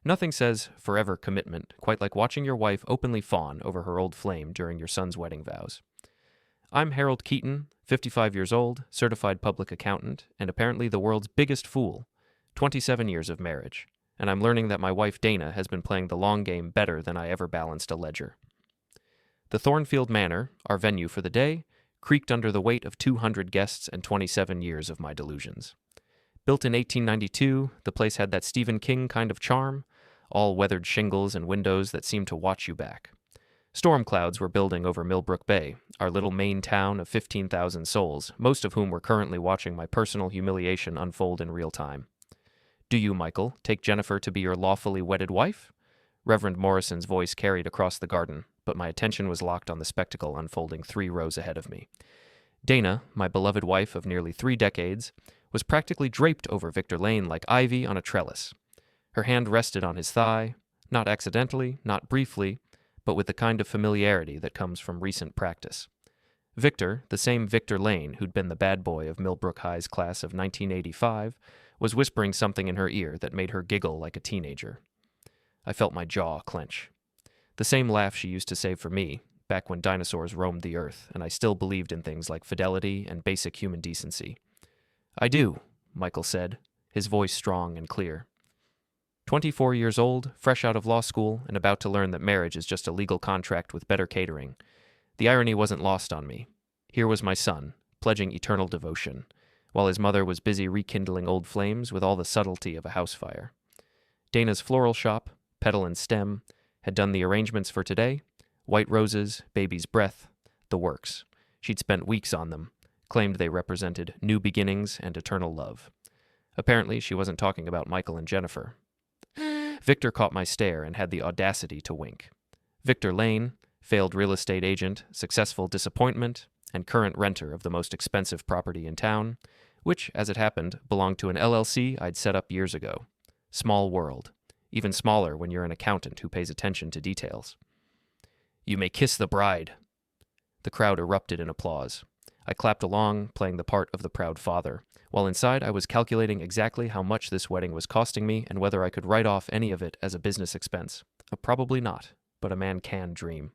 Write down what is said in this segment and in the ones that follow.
Nothing says forever commitment quite like watching your wife openly fawn over her old flame during your son's wedding vows. I'm Harold Keaton, 55 years old, certified public accountant, and apparently the world's biggest fool. 27 years of marriage, and I'm learning that my wife Dana has been playing the long game better than I ever balanced a ledger. The Thornfield Manor, our venue for the day, creaked under the weight of 200 guests and 27 years of my delusions. Built in 1892, the place had that Stephen King kind of charm, all weathered shingles and windows that seemed to watch you back. Storm clouds were building over Millbrook Bay, our little Maine town of 15,000 souls, most of whom were currently watching my personal humiliation unfold in real time. Do you, Michael, take Jennifer to be your lawfully wedded wife? Reverend Morrison's voice carried across the garden, but my attention was locked on the spectacle unfolding 3 rows ahead of me. Dana, my beloved wife of nearly 3 decades, was practically draped over Victor Lane like ivy on a trellis. Her hand rested on his thigh, not accidentally, not briefly, but with the kind of familiarity that comes from recent practice. Victor, the same Victor Lane who'd been the bad boy of Millbrook High's class of 1985, was whispering something in her ear that made her giggle like a teenager. I felt my jaw clench. The same laugh she used to save for me, back when dinosaurs roamed the earth, and I still believed in things like fidelity and basic human decency. I do, Michael said, his voice strong and clear. 24 years old, fresh out of law school, and about to learn that marriage is just a legal contract with better catering. The irony wasn't lost on me. Here was my son, pledging eternal devotion, while his mother was busy rekindling old flames with all the subtlety of a house fire. Dana's floral shop, petal and stem, had done the arrangements for today. White roses, baby's breath, the works. She'd spent weeks on them, claimed they represented new beginnings and eternal love. Apparently, she wasn't talking about Michael and Jennifer. Victor caught my stare and had the audacity to wink. Victor Lane, failed real estate agent, successful disappointment, and current renter of the most expensive property in town, which, as it happened, belonged to an LLC I'd set up years ago. Small world. Even smaller when you're an accountant who pays attention to details. You may kiss the bride. The crowd erupted in applause. I clapped along, playing the part of the proud father, while inside I was calculating exactly how much this wedding was costing me and whether I could write off any of it as a business expense. Probably not, but a man can dream.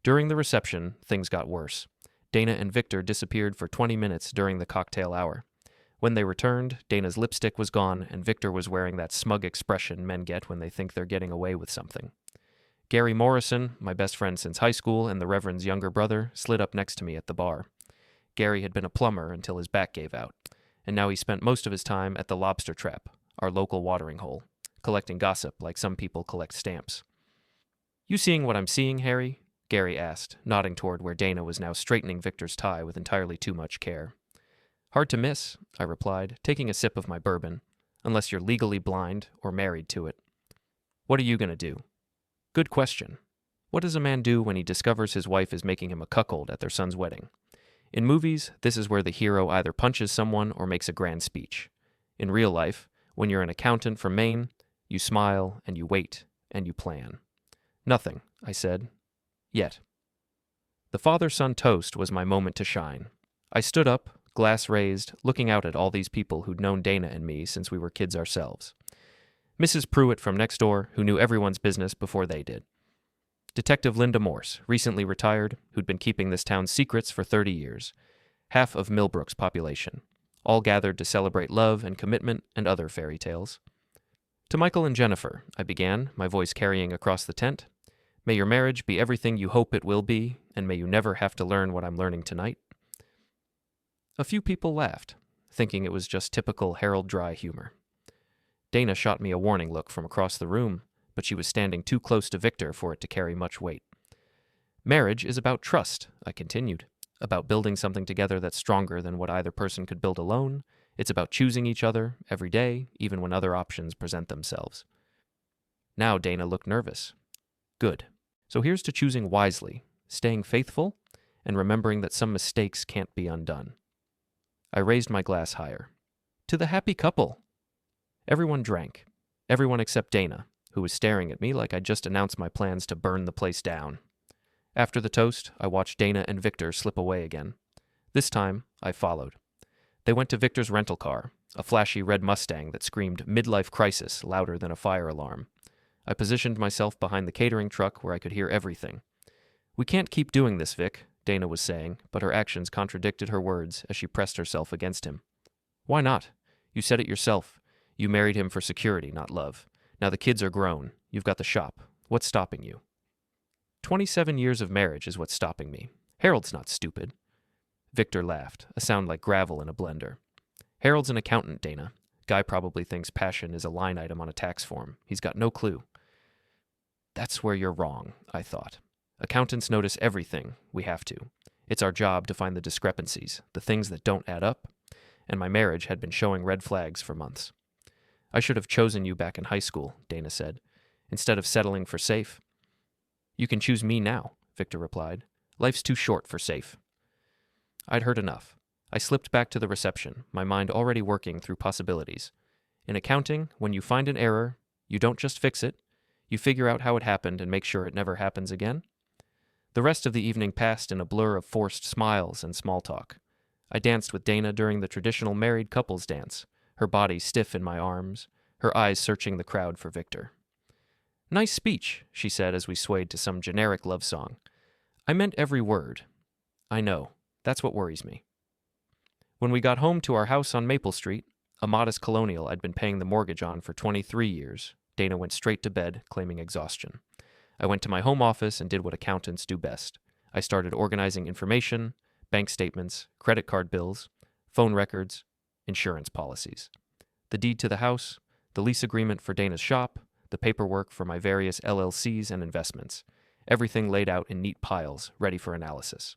During the reception, things got worse. Dana and Victor disappeared for 20 minutes during the cocktail hour. When they returned, Dana's lipstick was gone, and Victor was wearing that smug expression men get when they think they're getting away with something. Gary Morrison, my best friend since high school and the Reverend's younger brother, slid up next to me at the bar. Gary had been a plumber until his back gave out, and now he spent most of his time at the Lobster Trap, our local watering hole, collecting gossip like some people collect stamps. You seeing what I'm seeing, Harry? Gary asked, nodding toward where Dana was now straightening Victor's tie with entirely too much care. Hard to miss, I replied, taking a sip of my bourbon, unless you're legally blind or married to it. What are you going to do? Good question. What does a man do when he discovers his wife is making him a cuckold at their son's wedding? In movies, this is where the hero either punches someone or makes a grand speech. In real life, when you're an accountant from Maine, you smile and you wait and you plan. Nothing, I said. Yet. The father-son toast was my moment to shine. I stood up, glass raised, looking out at all these people who'd known Dana and me since we were kids ourselves. Mrs. Pruitt from next door, who knew everyone's business before they did. Detective Linda Morse, recently retired, who'd been keeping this town's secrets for 30 years. Half of Millbrook's population, all gathered to celebrate love and commitment and other fairy tales. To Michael and Jennifer, I began, my voice carrying across the tent. May your marriage be everything you hope it will be, and may you never have to learn what I'm learning tonight. A few people laughed, thinking it was just typical Harold dry humor. Dana shot me a warning look from across the room, but she was standing too close to Victor for it to carry much weight. Marriage is about trust, I continued, about building something together that's stronger than what either person could build alone. It's about choosing each other every day, even when other options present themselves. Now Dana looked nervous. Good. So here's to choosing wisely, staying faithful, and remembering that some mistakes can't be undone. I raised my glass higher. To the happy couple! Everyone drank. Everyone except Dana, who was staring at me like I'd just announced my plans to burn the place down. After the toast, I watched Dana and Victor slip away again. This time, I followed. They went to Victor's rental car, a flashy red Mustang that screamed midlife crisis louder than a fire alarm. I positioned myself behind the catering truck where I could hear everything. "We can't keep doing this, Vic," Dana was saying, but her actions contradicted her words as she pressed herself against him. "Why not? You said it yourself. You married him for security, not love. Now the kids are grown. You've got the shop. What's stopping you?" 27 years of marriage is what's stopping me. Harold's not stupid." Victor laughed, a sound like gravel in a blender. "Harold's an accountant, Dana. Guy probably thinks passion is a line item on a tax form. He's got no clue." That's where you're wrong, I thought. Accountants notice everything. We have to. It's our job to find the discrepancies, the things that don't add up. And my marriage had been showing red flags for months. "I should have chosen you back in high school," Dana said, "instead of settling for safe." "You can choose me now," Victor replied. "Life's too short for safe." I'd heard enough. I slipped back to the reception, my mind already working through possibilities. In accounting, when you find an error, you don't just fix it, you figure out how it happened and make sure it never happens again. The rest of the evening passed in a blur of forced smiles and small talk. I danced with Dana during the traditional married couples dance, her body stiff in my arms, her eyes searching the crowd for Victor. "Nice speech," she said as we swayed to some generic love song. "I meant every word." "I know. That's what worries me." When we got home to our house on Maple Street, a modest colonial I'd been paying the mortgage on for 23 years, Dana went straight to bed, claiming exhaustion. I went to my home office and did what accountants do best. I started organizing information, bank statements, credit card bills, phone records, insurance policies. The deed to the house, the lease agreement for Dana's shop, the paperwork for my various LLCs and investments. Everything laid out in neat piles, ready for analysis.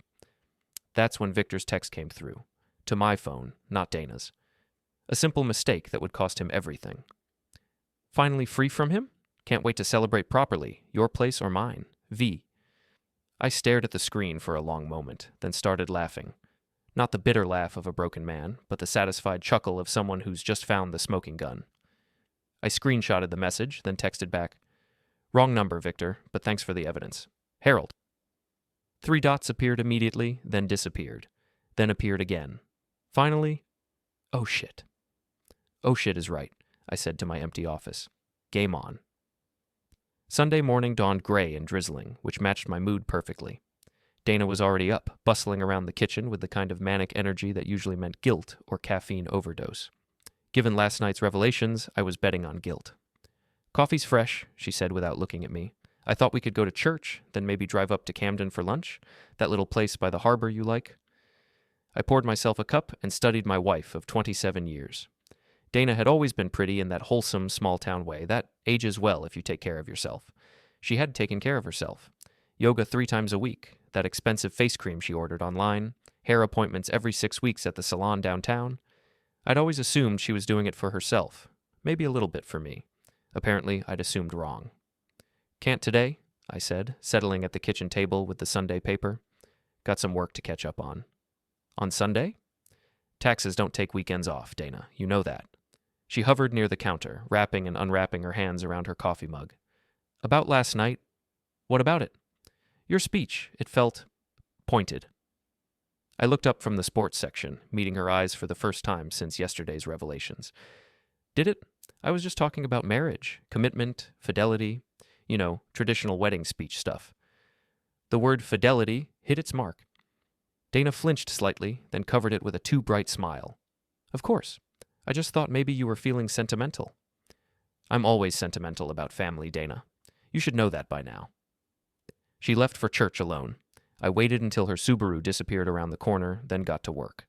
That's when Victor's text came through. To my phone, not Dana's. A simple mistake that would cost him everything. "Finally free from him? Can't wait to celebrate properly. Your place or mine. V." I stared at the screen for a long moment, then started laughing. Not the bitter laugh of a broken man, but the satisfied chuckle of someone who's just found the smoking gun. I screenshotted the message, then texted back, "Wrong number, Victor, but thanks for the evidence. Harold." 3 dots appeared immediately, then disappeared, then appeared again. Finally, "Oh shit." "Oh shit is right," I said to my empty office. Game on. Sunday morning dawned gray and drizzling, which matched my mood perfectly. Dana was already up, bustling around the kitchen with the kind of manic energy that usually meant guilt or caffeine overdose. Given last night's revelations, I was betting on guilt. "Coffee's fresh," she said without looking at me. "I thought we could go to church, then maybe drive up to Camden for lunch, that little place by the harbor you like." I poured myself a cup and studied my wife of 27 years. Dana had always been pretty in that wholesome, small-town way that ages well if you take care of yourself. She had taken care of herself. Yoga 3 times a week, that expensive face cream she ordered online, hair appointments every 6 weeks at the salon downtown. I'd always assumed she was doing it for herself, maybe a little bit for me. Apparently, I'd assumed wrong. "Can't today," I said, settling at the kitchen table with the Sunday paper. "Got some work to catch up on." "On Sunday?" "Taxes don't take weekends off, Dana. You know that." She hovered near the counter, wrapping and unwrapping her hands around her coffee mug. "About last night?" "What about it?" "Your speech. It felt pointed." I looked up from the sports section, meeting her eyes for the first time since yesterday's revelations. "Did it? I was just talking about marriage, commitment, fidelity, traditional wedding speech stuff." The word fidelity hit its mark. Dana flinched slightly, then covered it with a too bright smile. "Of course. I just thought maybe you were feeling sentimental." "I'm always sentimental about family, Dana. You should know that by now." She left for church alone. I waited until her Subaru disappeared around the corner, then got to work.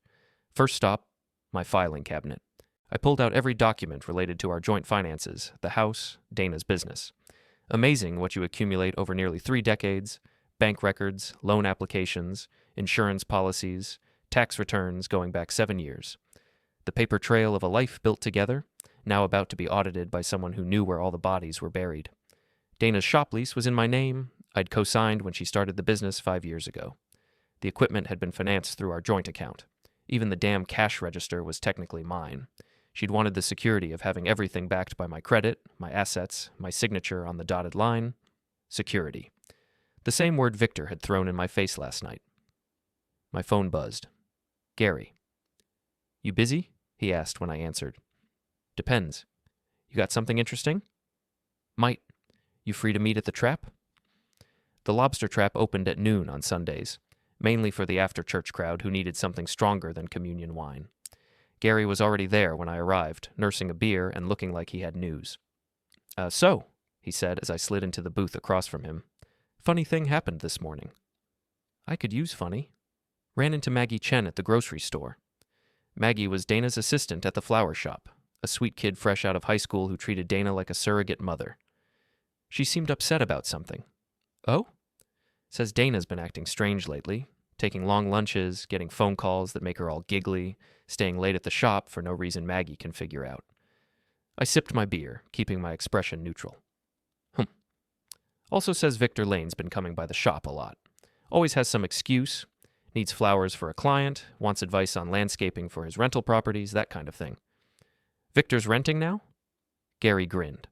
First stop, my filing cabinet. I pulled out every document related to our joint finances, the house, Dana's business. Amazing what you accumulate over nearly 3 decades: bank records, loan applications, insurance policies, tax returns going back 7 years. The paper trail of a life built together, now about to be audited by someone who knew where all the bodies were buried. Dana's shop lease was in my name. I'd co-signed when she started the business 5 years ago. The equipment had been financed through our joint account. Even the damn cash register was technically mine. She'd wanted the security of having everything backed by my credit, my assets, my signature on the dotted line. Security. The same word Victor had thrown in my face last night. My phone buzzed. "Gary." "You busy?" he asked when I answered. "Depends. You got something interesting?" "Might. You free to meet at the trap? The lobster trap opened at noon on Sundays, mainly for the after-church crowd who needed something stronger than communion wine. Gary was already there when I arrived, nursing a beer and looking like he had news. So, he said as I slid into the booth across from him, funny thing happened this morning. I could use funny. Ran into Maggie Chen at the grocery store. Maggie was Dana's assistant at the flower shop, a sweet kid fresh out of high school who treated Dana like a surrogate mother. She seemed upset about something. Oh? Says Dana's been acting strange lately, taking long lunches, getting phone calls that make her all giggly, staying late at the shop for no reason Maggie can figure out. I sipped my beer, keeping my expression neutral. Also says Victor Lane's been coming by the shop a lot. Always has some excuse, needs flowers for a client, wants advice on landscaping for his rental properties, that kind of thing. Victor's renting now? Gary grinned.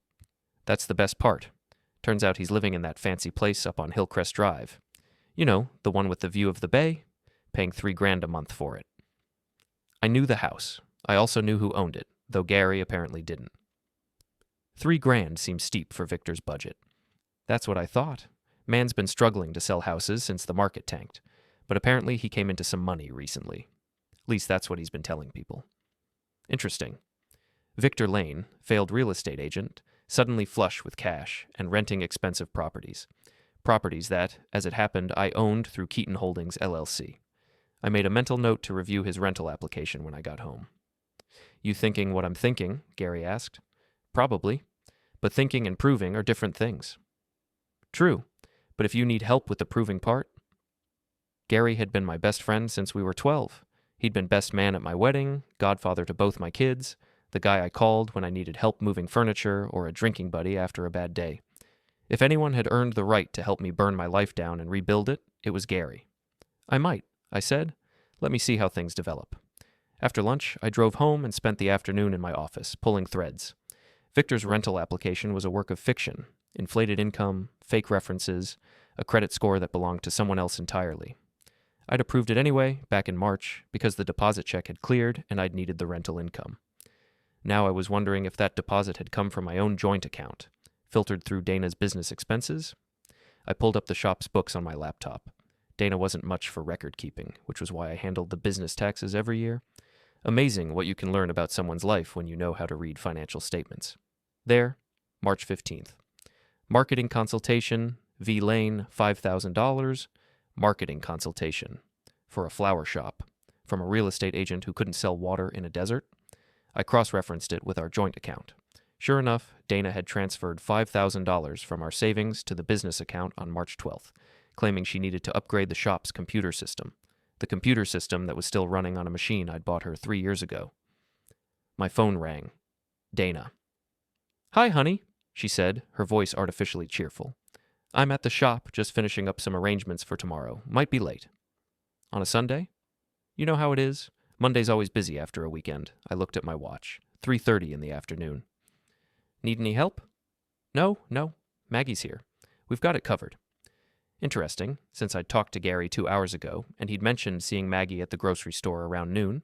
That's the best part. Turns out he's living in that fancy place up on Hillcrest Drive. You know, the one with the view of the bay, paying $3,000 a month for it. I knew the house. I also knew who owned it, though Gary apparently didn't. $3,000 seemed steep for Victor's budget. That's what I thought. Man's been struggling to sell houses since the market tanked, but apparently he came into some money recently. At least that's what he's been telling people. Interesting. Victor Lane, failed real estate agent, suddenly flush with cash and renting expensive properties. Properties that, as it happened, I owned through Keaton Holdings, LLC. I made a mental note to review his rental application when I got home. You thinking what I'm thinking? Gary asked. Probably. But thinking and proving are different things. True. But if you need help with the proving part... Gary had been my best friend since we were 12. He'd been best man at my wedding, godfather to both my kids, the guy I called when I needed help moving furniture or a drinking buddy after a bad day. If anyone had earned the right to help me burn my life down and rebuild it, it was Gary. I might, I said. Let me see how things develop. After lunch, I drove home and spent the afternoon in my office, pulling threads. Victor's rental application was a work of fiction. Inflated income, fake references, a credit score that belonged to someone else entirely. I'd approved it anyway, back in March, because the deposit check had cleared and I'd needed the rental income. Now I was wondering if that deposit had come from my own joint account, filtered through Dana's business expenses. I pulled up the shop's books on my laptop. Dana wasn't much for record keeping, which was why I handled the business taxes every year. Amazing what you can learn about someone's life when you know how to read financial statements. There, March 15th. Marketing consultation, V. Lane, $5,000. Marketing consultation. For a flower shop. From a real estate agent who couldn't sell water in a desert. I cross-referenced it with our joint account. Sure enough, Dana had transferred $5,000 from our savings to the business account on March 12th, claiming she needed to upgrade the shop's computer system. The computer system that was still running on a machine I'd bought her 3 years ago. My phone rang. Dana. Hi, honey, she said, her voice artificially cheerful. I'm at the shop, just finishing up some arrangements for tomorrow. Might be late. On a Sunday? You know how it is. Monday's always busy after a weekend. I looked at my watch. 3:30 in the afternoon. Need any help? No. Maggie's here. We've got it covered. Interesting, since I'd talked to Gary 2 hours ago, and he'd mentioned seeing Maggie at the grocery store around noon.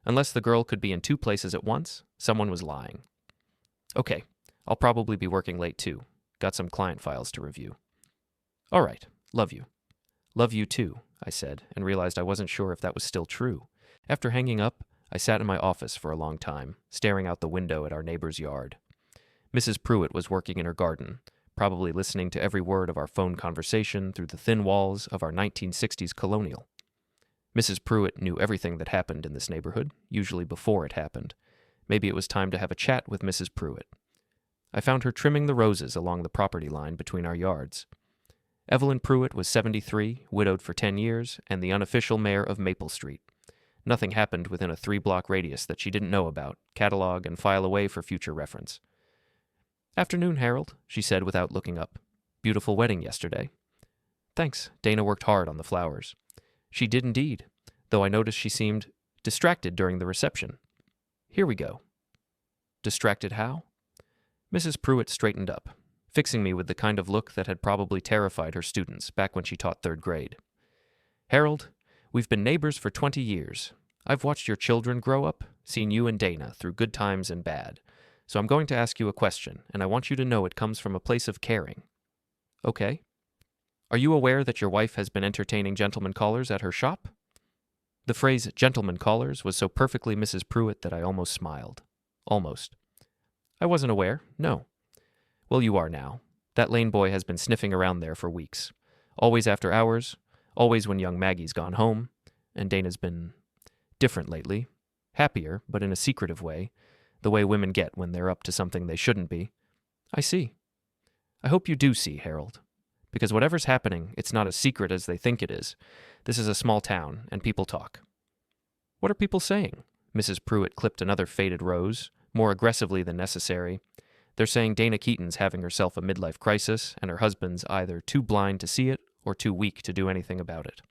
Unless the girl could be in 2 places at once, someone was lying. Okay, I'll probably be working late too. Got some client files to review. All right, love you. Love you too, I said, and realized I wasn't sure if that was still true. After hanging up, I sat in my office for a long time, staring out the window at our neighbor's yard. Mrs. Pruitt was working in her garden, probably listening to every word of our phone conversation through the thin walls of our 1960s colonial. Mrs. Pruitt knew everything that happened in this neighborhood, usually before it happened. Maybe it was time to have a chat with Mrs. Pruitt. I found her trimming the roses along the property line between our yards. Evelyn Pruitt was 73, widowed for 10 years, and the unofficial mayor of Maple Street. Nothing happened within a 3-block radius that she didn't know about, catalog, and file away for future reference. Afternoon, Harold, she said without looking up. Beautiful wedding yesterday. Thanks. Dana worked hard on the flowers. She did indeed, though I noticed she seemed distracted during the reception. Here we go. Distracted how? Mrs. Pruitt straightened up, fixing me with the kind of look that had probably terrified her students back when she taught 3rd grade. Harold, we've been neighbors for 20 years. I've watched your children grow up, seen you and Dana through good times and bad. So I'm going to ask you a question, and I want you to know it comes from a place of caring. Okay? Are you aware that your wife has been entertaining gentlemen callers at her shop? The phrase gentlemen callers was so perfectly Mrs. Pruitt that I almost smiled. Almost. I wasn't aware, no. Well, you are now. That Lane boy has been sniffing around there for weeks. Always after hours, always when young Maggie's gone home, and Dana's been different lately. Happier, but in a secretive way, the way women get when they're up to something they shouldn't be. I see. I hope you do see, Harold. Because whatever's happening, it's not as secret as they think it is. This is a small town, and people talk. What are people saying? Mrs. Pruitt clipped another faded rose, more aggressively than necessary. They're saying Dana Keaton's having herself a midlife crisis, and her husband's either too blind to see it or too weak to do anything about it.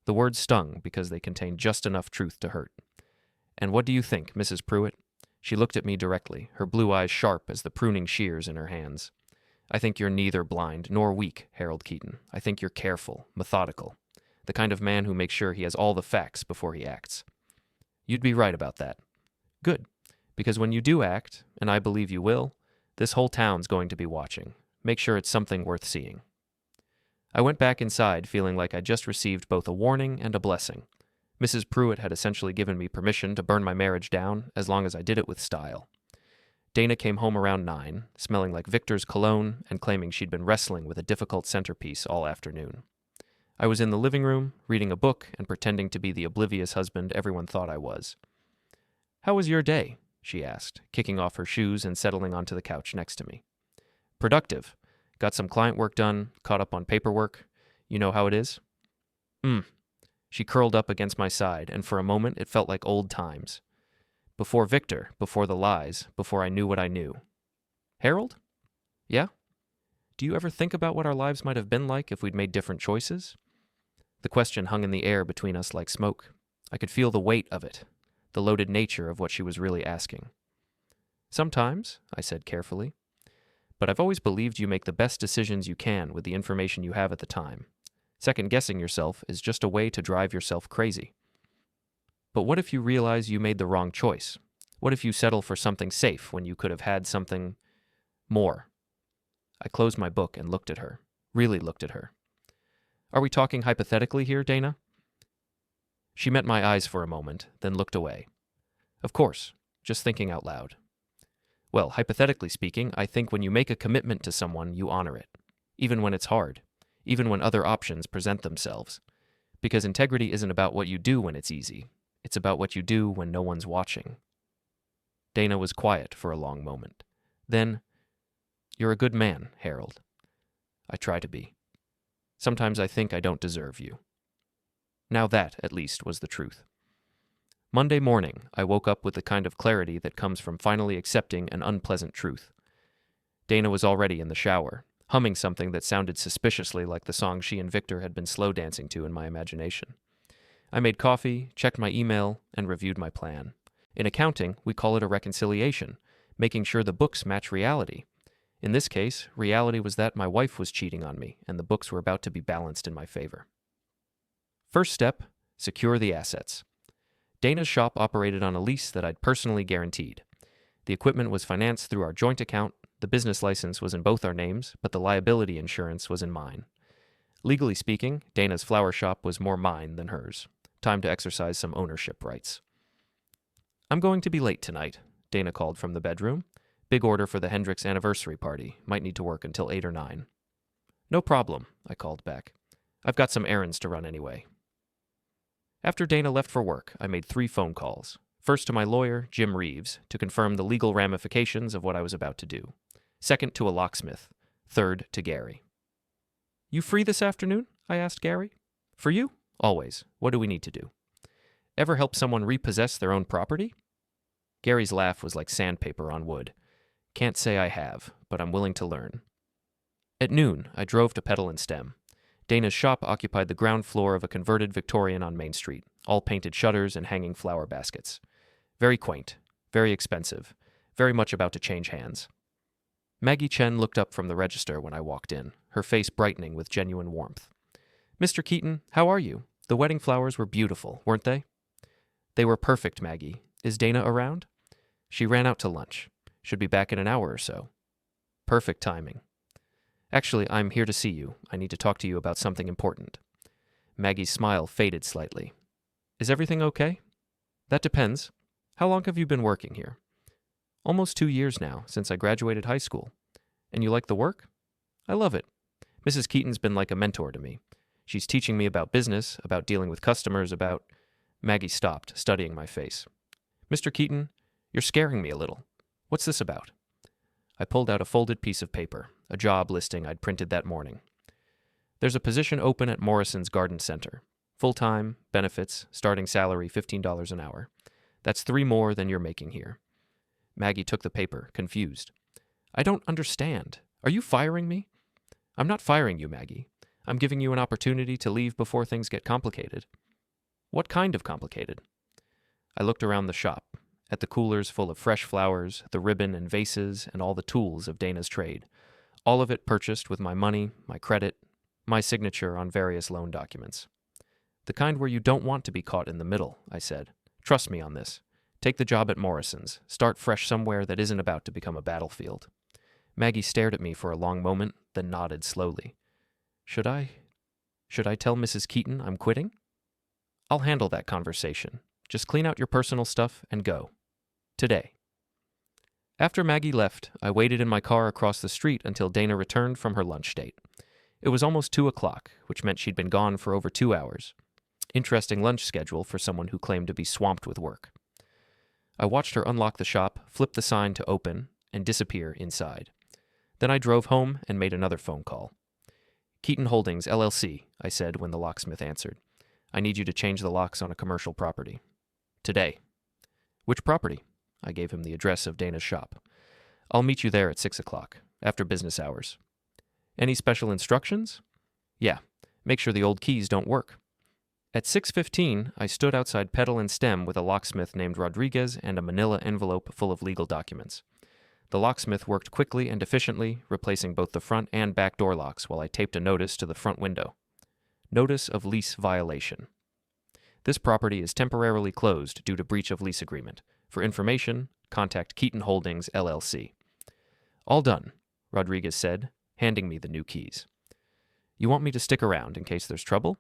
The words stung because they contained just enough truth to hurt. And what do you think, Mrs. Pruitt? She looked at me directly, her blue eyes sharp as the pruning shears in her hands. I think you're neither blind nor weak, Harold Keaton. I think you're careful, methodical, the kind of man who makes sure he has all the facts before he acts. You'd be right about that. Good, because when you do act, and I believe you will, this whole town's going to be watching. Make sure it's something worth seeing. I went back inside feeling like I'd just received both a warning and a blessing. Mrs. Pruitt had essentially given me permission to burn my marriage down as long as I did it with style. Dana came home around 9, smelling like Victor's cologne and claiming she'd been wrestling with a difficult centerpiece all afternoon. I was in the living room, reading a book and pretending to be the oblivious husband everyone thought I was. "How was your day?" she asked, kicking off her shoes and settling onto the couch next to me. "Productive. Got some client work done, caught up on paperwork. You know how it is?" She curled up against my side, and for a moment it felt like old times. Before Victor, before the lies, before I knew what I knew. "Harold?" "Yeah?" "Do you ever think about what our lives might have been like if we'd made different choices?" The question hung in the air between us like smoke. I could feel the weight of it, the loaded nature of what she was really asking. "Sometimes," I said carefully. "But I've always believed you make the best decisions you can with the information you have at the time. Second-guessing yourself is just a way to drive yourself crazy. But what if you realize you made the wrong choice? What if you settle for something safe when you could have had something more?" I closed my book and looked at her, really looked at her. "Are we talking hypothetically here, Dana?" She met my eyes for a moment, then looked away. "Of course, just thinking out loud." "Well, hypothetically speaking, I think when you make a commitment to someone, you honor it, even when it's hard, even when other options present themselves. Because integrity isn't about what you do when it's easy. It's about what you do when no one's watching." Dana was quiet for a long moment. Then, "You're a good man, Harold." "I try to be. Sometimes I think I don't deserve you." Now that, at least, was the truth. Monday morning, I woke up with the kind of clarity that comes from finally accepting an unpleasant truth. Dana was already in the shower, humming something that sounded suspiciously like the song she and Victor had been slow dancing to in my imagination. I made coffee, checked my email, and reviewed my plan. In accounting, we call it a reconciliation, making sure the books match reality. In this case, reality was that my wife was cheating on me, and the books were about to be balanced in my favor. First step, secure the assets. Dana's shop operated on a lease that I'd personally guaranteed. The equipment was financed through our joint account, the business license was in both our names, but the liability insurance was in mine. Legally speaking, Dana's flower shop was more mine than hers. Time to exercise some ownership rights. "I'm going to be late tonight," Dana called from the bedroom. "Big order for the Hendricks anniversary party. Might need to work until 8 or 9. "No problem," I called back. "I've got some errands to run anyway." After Dana left for work, I made 3 phone calls. First to my lawyer, Jim Reeves, to confirm the legal ramifications of what I was about to do. Second to a locksmith. Third to Gary. "You free this afternoon?" I asked Gary. "For you? Always. What do we need to do?" "Ever help someone repossess their own property?" Gary's laugh was like sandpaper on wood. "Can't say I have, but I'm willing to learn." At noon, I drove to Petal and Stem. Dana's shop occupied the ground floor of a converted Victorian on Main Street, all painted shutters and hanging flower baskets. Very quaint, very expensive, very much about to change hands. Maggie Chen looked up from the register when I walked in, her face brightening with genuine warmth. "Mr. Keaton, how are you? The wedding flowers were beautiful, weren't they?" "They were perfect, Maggie. Is Dana around?" "She ran out to lunch. Should be back in an hour or so. Perfect timing. Actually, I'm here to see you. I need to talk to you about something important. Maggie's smile faded slightly. Is everything okay? That depends. How long have you been working here? Almost 2 years now, since I graduated high school. And you like the work? I love it. Mrs. Keaton's been like a mentor to me. She's teaching me about business, about dealing with customers, about... Maggie stopped, studying my face. Mr. Keaton, you're scaring me a little. What's this about? I pulled out a folded piece of paper, a job listing I'd printed that morning. There's a position open at Morrison's Garden Center. Full-time, benefits, starting salary $15 an hour. That's 3 more than you're making here. Maggie took the paper, confused. I don't understand. Are you firing me? I'm not firing you, Maggie. I'm giving you an opportunity to leave before things get complicated. What kind of complicated? I looked around the shop, at the coolers full of fresh flowers, the ribbon and vases, and all the tools of Dana's trade. All of it purchased with my money, my credit, my signature on various loan documents. The kind where you don't want to be caught in the middle, I said. Trust me on this. Take the job at Morrison's. Start fresh somewhere that isn't about to become a battlefield. Maggie stared at me for a long moment, then nodded slowly. Should I tell Mrs. Keaton I'm quitting? I'll handle that conversation. Just clean out your personal stuff and go. Today. After Maggie left, I waited in my car across the street until Dana returned from her lunch date. It was almost 2 o'clock, which meant she'd been gone for over 2 hours. Interesting lunch schedule for someone who claimed to be swamped with work. I watched her unlock the shop, flip the sign to open, and disappear inside. Then I drove home and made another phone call. Keaton Holdings, LLC, I said when the locksmith answered. I need you to change the locks on a commercial property. Today. Which property? I gave him the address of Dana's shop. I'll meet you there at 6 o'clock, after business hours. Any special instructions? Yeah, make sure the old keys don't work. At 6:15, I stood outside Petal and Stem with a locksmith named Rodriguez and a manila envelope full of legal documents. The locksmith worked quickly and efficiently, replacing both the front and back door locks while I taped a notice to the front window. Notice of lease violation. This property is temporarily closed due to breach of lease agreement. For information, contact Keaton Holdings, LLC. All done, Rodriguez said, handing me the new keys. You want me to stick around in case there's trouble?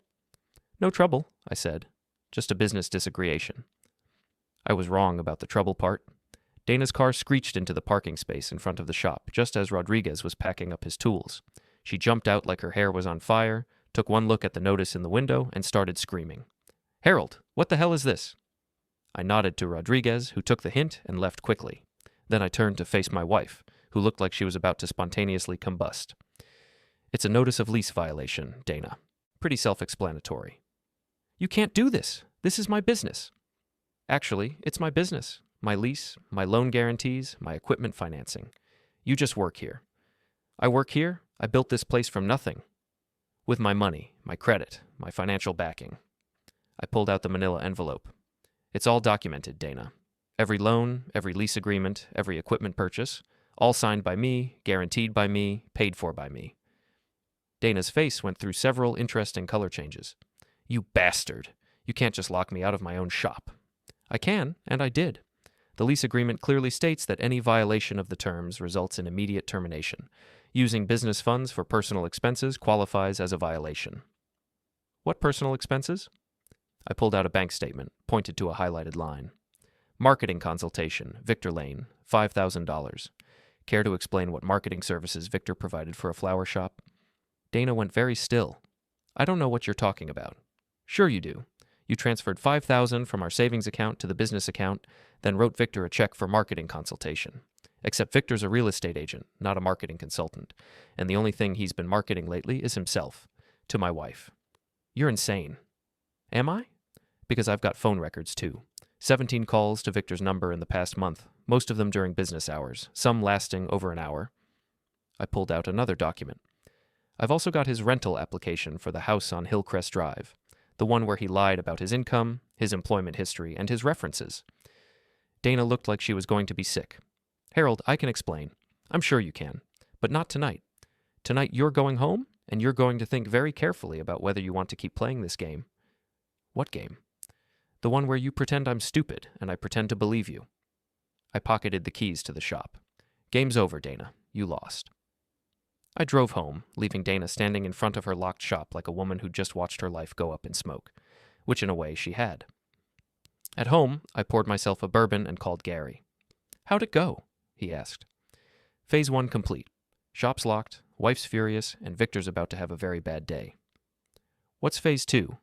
No trouble, I said. Just a business disagreement. I was wrong about the trouble part. Dana's car screeched into the parking space in front of the shop just as Rodriguez was packing up his tools. She jumped out like her hair was on fire, took one look at the notice in the window, and started screaming. Harold, what the hell is this? I nodded to Rodriguez, who took the hint and left quickly. Then I turned to face my wife, who looked like she was about to spontaneously combust. It's a notice of lease violation, Dana. Pretty self-explanatory. You can't do this. This is my business. Actually, it's my business. My lease, my loan guarantees, my equipment financing. You just work here. I work here. I built this place from nothing. With my money, my credit, my financial backing. I pulled out the manila envelope. It's all documented, Dana. Every loan, every lease agreement, every equipment purchase, all signed by me, guaranteed by me, paid for by me. Dana's face went through several interesting color changes. You bastard! You can't just lock me out of my own shop. I can, and I did. The lease agreement clearly states that any violation of the terms results in immediate termination. Using business funds for personal expenses qualifies as a violation. What personal expenses? I pulled out a bank statement, pointed to a highlighted line. Marketing consultation, Victor Lane, $5,000. Care to explain what marketing services Victor provided for a flower shop? Dana went very still. I don't know what you're talking about. Sure you do. You transferred $5,000 from our savings account to the business account, then wrote Victor a check for marketing consultation. Except Victor's a real estate agent, not a marketing consultant, and the only thing he's been marketing lately is himself, to my wife. You're insane. Am I? Because I've got phone records too. 17 calls to Victor's number in the past month, most of them during business hours, some lasting over an hour. I pulled out another document. I've also got his rental application for the house on Hillcrest Drive, the one where he lied about his income, his employment history, and his references. Dana looked like she was going to be sick. Harold, I can explain. I'm sure you can. But not tonight. Tonight you're going home, and you're going to think very carefully about whether you want to keep playing this game. What game? The one where you pretend I'm stupid, and I pretend to believe you. I pocketed the keys to the shop. Game's over, Dana. You lost. I drove home, leaving Dana standing in front of her locked shop like a woman who'd just watched her life go up in smoke, which in a way she had. At home, I poured myself a bourbon and called Gary. "How'd it go?" he asked. "Phase 1 complete. Shop's locked, wife's furious, and Victor's about to have a very bad day." "What's Phase 2?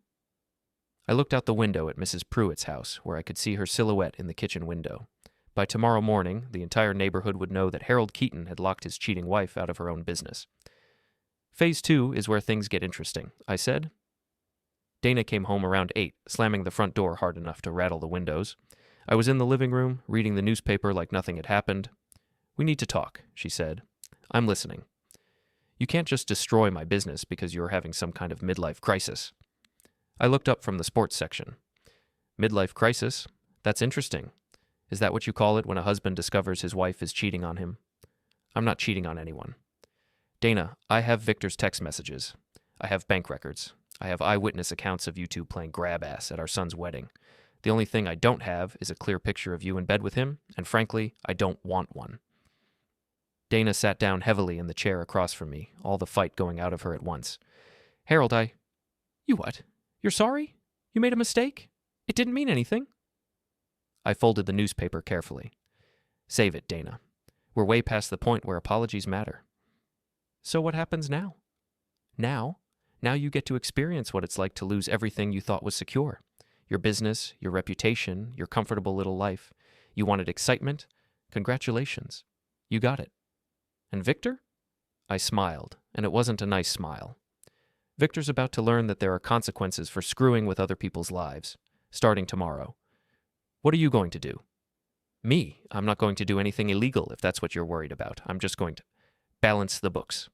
I looked out the window at Mrs. Pruitt's house, where I could see her silhouette in the kitchen window. By tomorrow morning, the entire neighborhood would know that Harold Keaton had locked his cheating wife out of her own business. "Phase 2 is where things get interesting," I said. Dana came home around 8, slamming the front door hard enough to rattle the windows. I was in the living room, reading the newspaper like nothing had happened. "We need to talk," she said. "I'm listening." "You can't just destroy my business because you're having some kind of midlife crisis." I looked up from the sports section. "Midlife crisis? That's interesting. Is that what you call it when a husband discovers his wife is cheating on him?" "I'm not cheating on anyone." "Dana, I have Victor's text messages. I have bank records. I have eyewitness accounts of you two playing grab-ass at our son's wedding. The only thing I don't have is a clear picture of you in bed with him, and frankly, I don't want one." Dana sat down heavily in the chair across from me, all the fight going out of her at once. "Harold, You what? You're sorry? You made a mistake? It didn't mean anything?" I folded the newspaper carefully. "Save it, Dana. We're way past the point where apologies matter." "So what happens now?" Now you get to experience what it's like to lose everything you thought was secure. Your business, your reputation, your comfortable little life. You wanted excitement? Congratulations. You got it. And Victor?" I smiled, and it wasn't a nice smile. "Victor's about to learn that there are consequences for screwing with other people's lives, starting tomorrow. What are you going to do?" "Me? I'm not going to do anything illegal if that's what you're worried about. I'm just going to balance the books."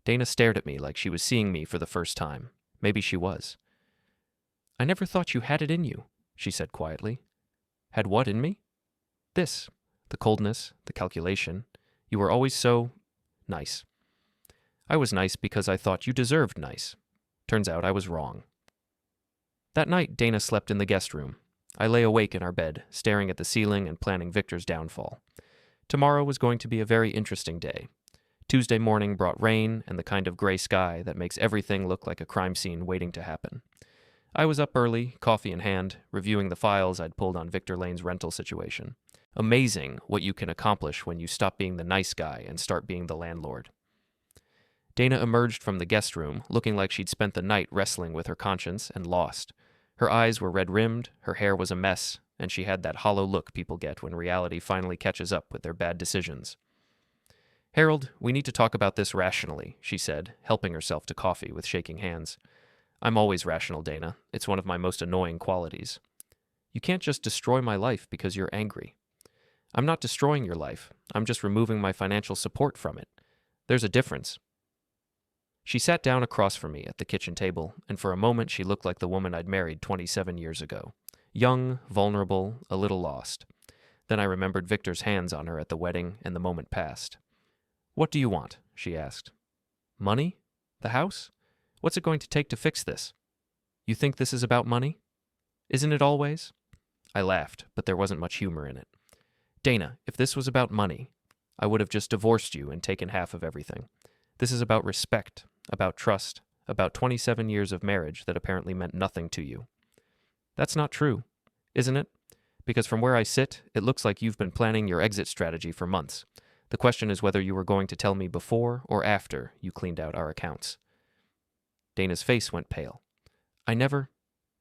Dana stared at me like she was seeing me for the first time. Maybe she was. "I never thought you had it in you," she said quietly. "Had what in me?" "This. The coldness, the calculation. You were always so nice." "I was nice because I thought you deserved nice. Turns out I was wrong." That night, Dana slept in the guest room. I lay awake in our bed, staring at the ceiling and planning Victor's downfall. Tomorrow was going to be a very interesting day. Tuesday morning brought rain and the kind of gray sky that makes everything look like a crime scene waiting to happen. I was up early, coffee in hand, reviewing the files I'd pulled on Victor Lane's rental situation. Amazing what you can accomplish when you stop being the nice guy and start being the landlord. Dana emerged from the guest room, looking like she'd spent the night wrestling with her conscience and lost. Her eyes were red-rimmed, her hair was a mess, and she had that hollow look people get when reality finally catches up with their bad decisions. "Harold, we need to talk about this rationally," she said, helping herself to coffee with shaking hands. "I'm always rational, Dana. It's one of my most annoying qualities. You can't just destroy my life because you're angry." "I'm not destroying your life. I'm just removing my financial support from it. There's a difference." She sat down across from me at the kitchen table, and for a moment she looked like the woman I'd married 27 years ago. Young, vulnerable, a little lost. Then I remembered Victor's hands on her at the wedding, and the moment passed. "What do you want?" she asked. "Money? The house? What's it going to take to fix this? You think this is about money? Isn't it always?" I laughed, but there wasn't much humor in it. "Dana, if this was about money, I would have just divorced you and taken half of everything. This is about respect, about trust, about 27 years of marriage that apparently meant nothing to you." "That's not true, isn't it? Because from where I sit, it looks like you've been planning your exit strategy for months. The question is whether you were going to tell me before or after you cleaned out our accounts." Dana's face went pale. "I never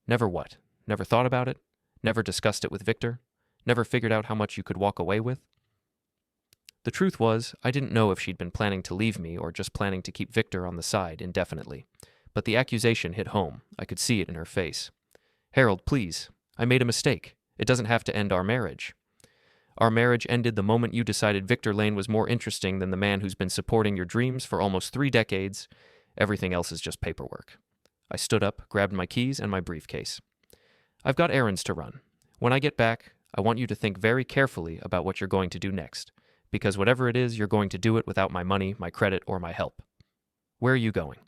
what? Never thought about it? Never discussed it with Victor? Never figured out how much you could walk away with?" The truth was, I didn't know if she'd been planning to leave me or just planning to keep Victor on the side indefinitely. But the accusation hit home. I could see it in her face. "Harold, please. I made a mistake. It doesn't have to end our marriage. Our marriage ended the moment you decided Victor Lane was more interesting than the man who's been supporting your dreams for almost 3 decades. Everything else is just paperwork." I stood up, grabbed my keys and my briefcase. "I've got errands to run. When I get back, I want you to think very carefully about what you're going to do next. Because whatever it is, you're going to do it without my money, my credit, or my help." "Where are you going?"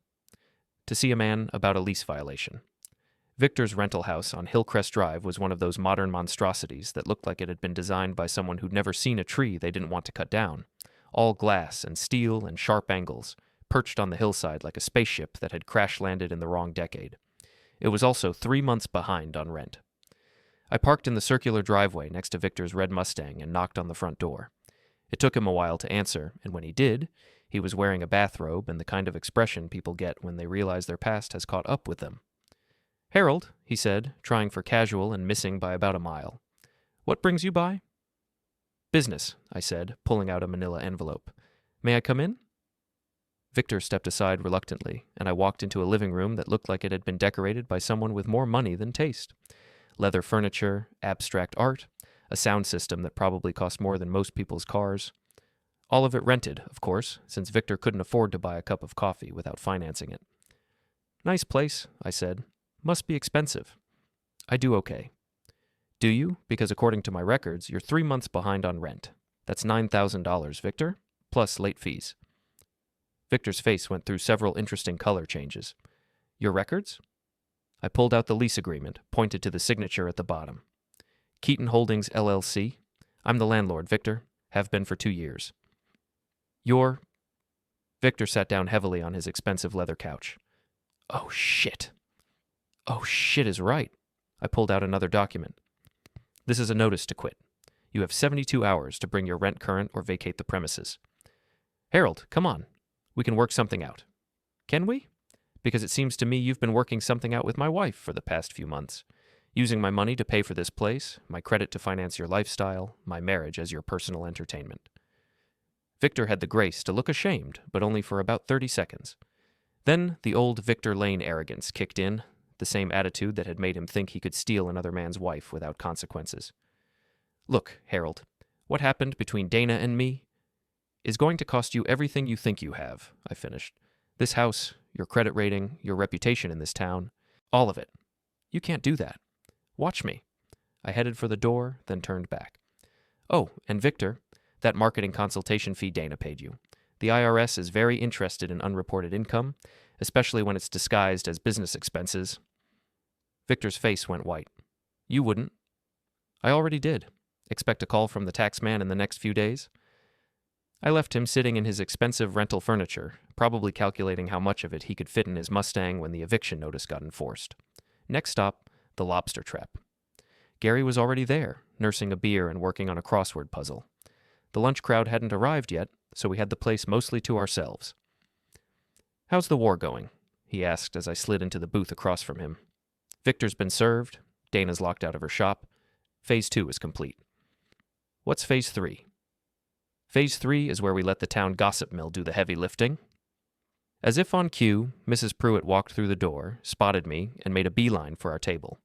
"To see a man about a lease violation." Victor's rental house on Hillcrest Drive was one of those modern monstrosities that looked like it had been designed by someone who'd never seen a tree they didn't want to cut down. All glass and steel and sharp angles, perched on the hillside like a spaceship that had crash-landed in the wrong decade. It was also 3 months behind on rent. I parked in the circular driveway next to Victor's red Mustang and knocked on the front door. It took him a while to answer, and when he did, he was wearing a bathrobe and the kind of expression people get when they realize their past has caught up with them. "Harold," he said, trying for casual and missing by about a mile. "What brings you by?" "Business," I said, pulling out a manila envelope. "May I come in?" Victor stepped aside reluctantly, and I walked into a living room that looked like it had been decorated by someone with more money than taste. Leather furniture, abstract art, a sound system that probably cost more than most people's cars. All of it rented, of course, since Victor couldn't afford to buy a cup of coffee without financing it. "Nice place," I said. "Must be expensive." "I do okay." "Do you? Because according to my records, you're 3 months behind on rent. That's $9,000, Victor, plus late fees." Victor's face went through several interesting color changes. "Your records?" I pulled out the lease agreement, pointed to the signature at the bottom. "Keaton Holdings, LLC. I'm the landlord, Victor. Have been for 2 years. You're..." Victor sat down heavily on his expensive leather couch. "Oh, shit. Oh, shit is right." I pulled out another document. "This is a notice to quit. You have 72 hours to bring your rent current or vacate the premises." "Harold, come on. We can work something out." "Can we? Because it seems to me you've been working something out with my wife for the past few months. Using my money to pay for this place, my credit to finance your lifestyle, my marriage as your personal entertainment." Victor had the grace to look ashamed, but only for about 30 seconds. Then the old Victor Lane arrogance kicked in, the same attitude that had made him think he could steal another man's wife without consequences. "Look, Harold, what happened between Dana and me is going to cost you everything you think you have," I finished. "This house, your credit rating, your reputation in this town, all of it. You can't do that. Watch me." I headed for the door, then turned back. "Oh, and Victor, that marketing consultation fee Dana paid you. The IRS is very interested in unreported income, especially when it's disguised as business expenses." Victor's face went white. "You wouldn't." "I already did. Expect a call from the tax man in the next few days." I left him sitting in his expensive rental furniture, probably calculating how much of it he could fit in his Mustang when the eviction notice got enforced. Next stop, the lobster trap. Gary was already there, nursing a beer and working on a crossword puzzle. The lunch crowd hadn't arrived yet, so we had the place mostly to ourselves. "How's the war going?" he asked as I slid into the booth across from him. "Victor's been served. Dana's locked out of her shop. Phase 2 is complete." "What's Phase 3? "Phase 3 is where we let the town gossip mill do the heavy lifting." As if on cue, Mrs. Pruitt walked through the door, spotted me, and made a beeline for our table.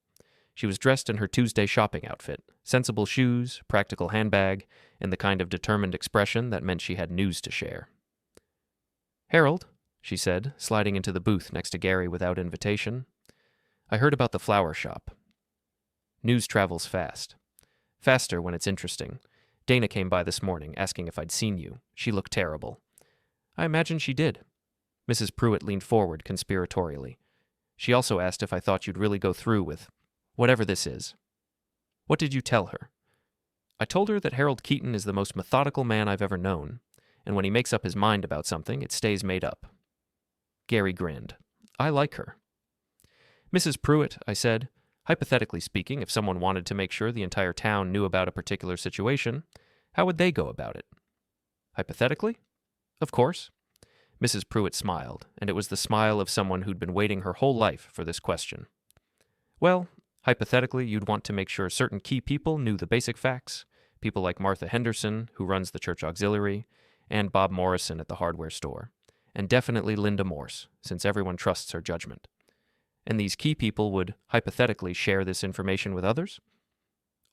She was dressed in her Tuesday shopping outfit, sensible shoes, practical handbag, and the kind of determined expression that meant she had news to share. "Harold," she said, sliding into the booth next to Gary without invitation, "I heard about the flower shop." News travels fast. Faster when it's interesting. Dana came by this morning, asking if I'd seen you. She looked terrible. I imagine she did. Mrs. Pruitt leaned forward conspiratorially. She also asked if I thought you'd really go through with whatever this is. "What did you tell her?" "I told her that Harold Keaton is the most methodical man I've ever known, and when he makes up his mind about something, it stays made up." Gary grinned. "I like her." "Mrs. Pruitt," I said, "hypothetically speaking, if someone wanted to make sure the entire town knew about a particular situation, how would they go about it?" "Hypothetically? Of course." Mrs. Pruitt smiled, and it was the smile of someone who'd been waiting her whole life for this question. "Well, hypothetically, you'd want to make sure certain key people knew the basic facts, people like Martha Henderson, who runs the church auxiliary, and Bob Morrison at the hardware store, and definitely Linda Morse, since everyone trusts her judgment. And these key people would, hypothetically, share this information with others?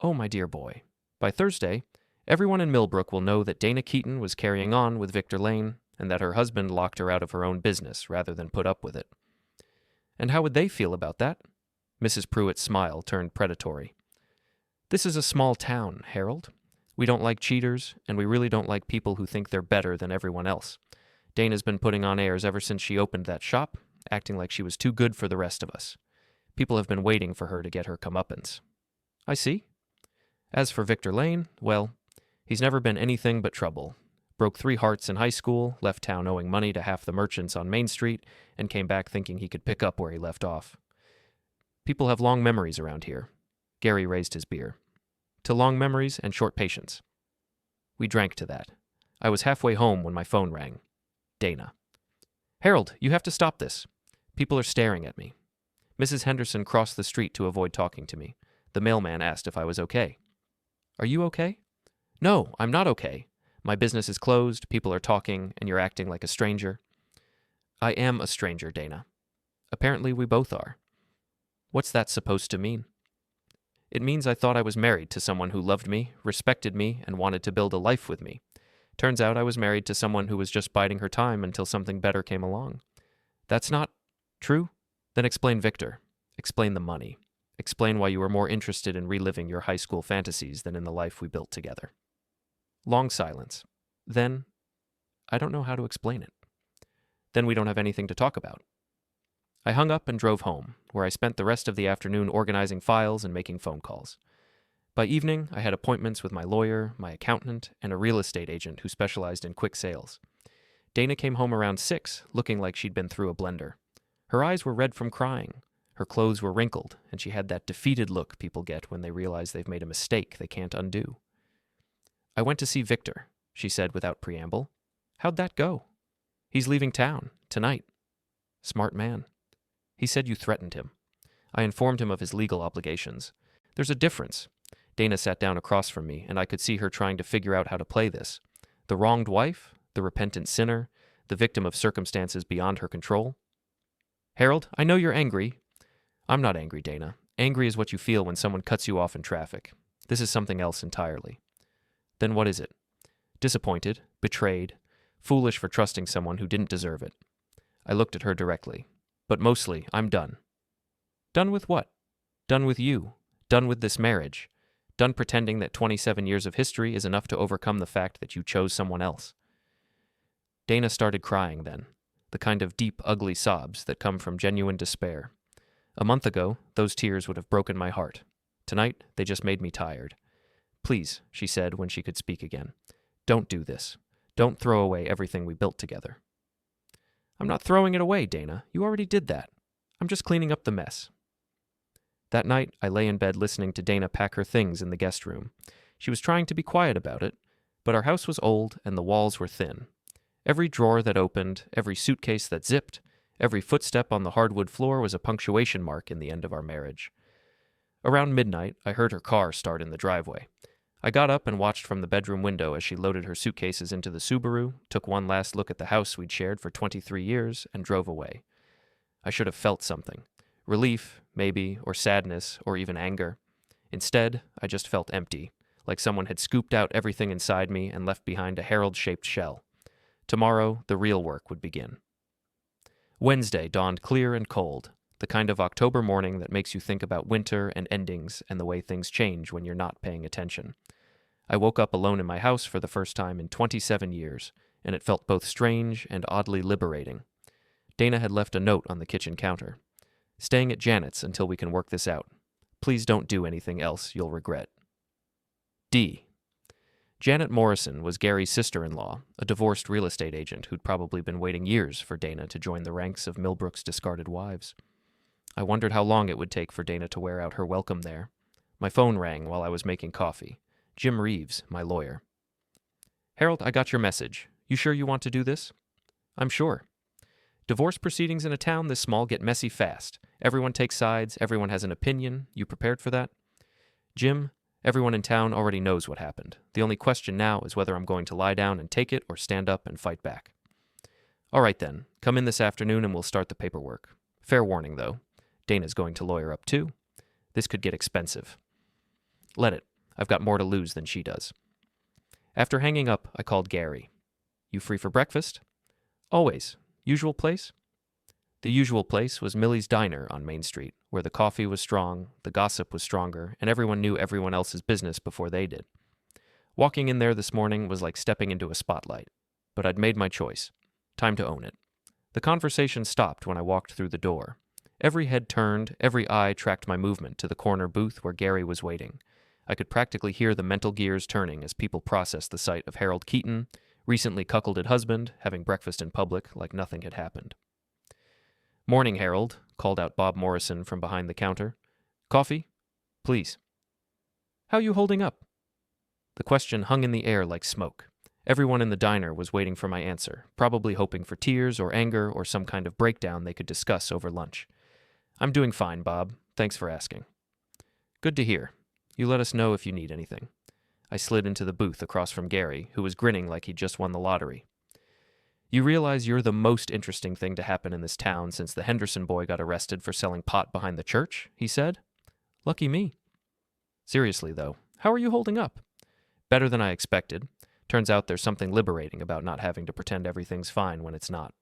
Oh, my dear boy. By Thursday, everyone in Millbrook will know that Dana Keaton was carrying on with Victor Lane, and that her husband locked her out of her own business rather than put up with it. And how would they feel about that?" Mrs. Pruitt's smile turned predatory. "This is a small town, Harold. We don't like cheaters, and we really don't like people who think they're better than everyone else. Dana's been putting on airs ever since she opened that shop, acting like she was too good for the rest of us. People have been waiting for her to get her comeuppance. I see. As for Victor Lane, well, he's never been anything but trouble. Broke 3 hearts in high school, left town owing money to half the merchants on Main Street, and came back thinking he could pick up where he left off. People have long memories around here. Gary raised his beer. To long memories and short patience. We drank to that. I was halfway home when my phone rang. Dana. Harold, you have to stop this. People are staring at me. Mrs. Henderson crossed the street to avoid talking to me. The mailman asked if I was okay. Are you okay? No, I'm not okay. My business is closed, people are talking, and you're acting like a stranger. I am a stranger, Dana. Apparently we both are. What's that supposed to mean? It means I thought I was married to someone who loved me, respected me, and wanted to build a life with me. Turns out I was married to someone who was just biding her time until something better came along. That's not true? Then explain Victor. Explain the money. Explain why you were more interested in reliving your high school fantasies than in the life we built together. Long silence. Then, I don't know how to explain it. Then we don't have anything to talk about. I hung up and drove home, where I spent the rest of the afternoon organizing files and making phone calls. By evening, I had appointments with my lawyer, my accountant, and a real estate agent who specialized in quick sales. Dana came home around 6, looking like she'd been through a blender. Her eyes were red from crying. Her clothes were wrinkled, and she had that defeated look people get when they realize they've made a mistake they can't undo. I went to see Victor, she said without preamble. How'd that go? He's leaving town, tonight. Smart man. He said you threatened him. I informed him of his legal obligations. There's a difference. Dana sat down across from me, and I could see her trying to figure out how to play this. The wronged wife, the repentant sinner, the victim of circumstances beyond her control. Harold, I know you're angry. I'm not angry, Dana. Angry is what you feel when someone cuts you off in traffic. This is something else entirely. Then what is it? Disappointed, betrayed, foolish for trusting someone who didn't deserve it. I looked at her directly. But mostly, I'm done. Done with what? Done with you. Done with this marriage. Done pretending that 27 years of history is enough to overcome the fact that you chose someone else. Dana started crying then, the kind of deep, ugly sobs that come from genuine despair. A month ago, those tears would have broken my heart. Tonight, they just made me tired. Please, she said when she could speak again, don't do this. Don't throw away everything we built together. I'm not throwing it away, Dana. You already did that. I'm just cleaning up the mess. That night, I lay in bed listening to Dana pack her things in the guest room. She was trying to be quiet about it, but our house was old and the walls were thin. Every drawer that opened, every suitcase that zipped, every footstep on the hardwood floor was a punctuation mark in the end of our marriage. Around midnight, I heard her car start in the driveway. I got up and watched from the bedroom window as she loaded her suitcases into the Subaru, took one last look at the house we'd shared for 23 years, and drove away. I should have felt something. Relief, maybe, or sadness, or even anger. Instead, I just felt empty, like someone had scooped out everything inside me and left behind a Harold-shaped shell. Tomorrow, the real work would begin. Wednesday dawned clear and cold, the kind of October morning that makes you think about winter and endings and the way things change when you're not paying attention. I woke up alone in my house for the first time in 27 years, and it felt both strange and oddly liberating. Dana had left a note on the kitchen counter. Staying at Janet's until we can work this out. Please don't do anything else you'll regret. D. Janet Morrison was Gary's sister-in-law, a divorced real estate agent who'd probably been waiting years for Dana to join the ranks of Millbrook's discarded wives. I wondered how long it would take for Dana to wear out her welcome there. My phone rang while I was making coffee. Jim Reeves, my lawyer. Harold, I got your message. You sure you want to do this? I'm sure. Divorce proceedings in a town this small get messy fast. Everyone takes sides, everyone has an opinion. You prepared for that? Jim, everyone in town already knows what happened. The only question now is whether I'm going to lie down and take it or stand up and fight back. All right then, come in this afternoon and we'll start the paperwork. Fair warning, though. Dana's going to lawyer up too. This could get expensive. Let it. I've got more to lose than she does. After hanging up, I called Gary. You free for breakfast? Always. Usual place? The usual place was Millie's Diner on Main Street, where the coffee was strong, the gossip was stronger, and everyone knew everyone else's business before they did. Walking in there this morning was like stepping into a spotlight. But I'd made my choice. Time to own it. The conversation stopped when I walked through the door. Every head turned, every eye tracked my movement to the corner booth where Gary was waiting. I could practically hear the mental gears turning as people processed the sight of Harold Keaton, recently cuckolded husband, having breakfast in public like nothing had happened. "Morning, Harold," called out Bob Morrison from behind the counter. "Coffee? Please." "How you holding up?" The question hung in the air like smoke. Everyone in the diner was waiting for my answer, probably hoping for tears or anger or some kind of breakdown they could discuss over lunch. "I'm doing fine, Bob. Thanks for asking." "Good to hear. You let us know if you need anything." I slid into the booth across from Gary, who was grinning like he'd just won the lottery. "You realize you're the most interesting thing to happen in this town since the Henderson boy got arrested for selling pot behind the church?" he said. "Lucky me." "Seriously, though, how are you holding up?" "Better than I expected. Turns out there's something liberating about not having to pretend everything's fine when it's not."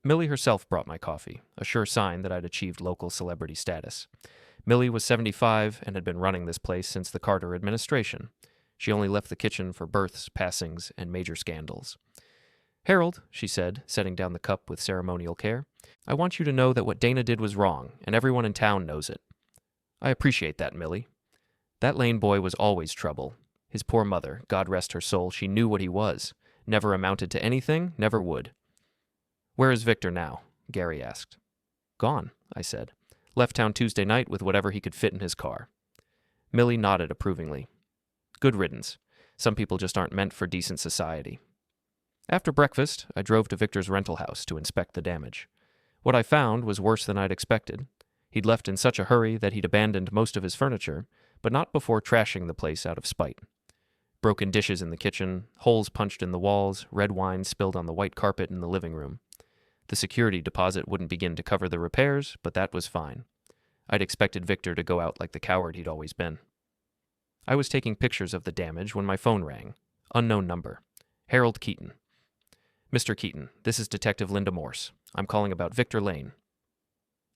Millie herself brought my coffee, a sure sign that I'd achieved local celebrity status. Millie was 75 and had been running this place since the Carter administration. She only left the kitchen for births, passings, and major scandals. "Harold," she said, setting down the cup with ceremonial care, "I want you to know that what Dana did was wrong, and everyone in town knows it." "I appreciate that, Millie." "That Lane boy was always trouble. His poor mother, God rest her soul, she knew what he was. Never amounted to anything, never would." "Where is Victor now?" Gary asked. "Gone," I said. "Left town Tuesday night with whatever he could fit in his car." Millie nodded approvingly. "Good riddance. Some people just aren't meant for decent society." After breakfast, I drove to Victor's rental house to inspect the damage. What I found was worse than I'd expected. He'd left in such a hurry that he'd abandoned most of his furniture, but not before trashing the place out of spite. Broken dishes in the kitchen, holes punched in the walls, red wine spilled on the white carpet in the living room. The security deposit wouldn't begin to cover the repairs, but that was fine. I'd expected Victor to go out like the coward he'd always been. I was taking pictures of the damage when my phone rang. Unknown number. Harold Keaton. "Mr. Keaton, this is Detective Linda Morse. I'm calling about Victor Lane."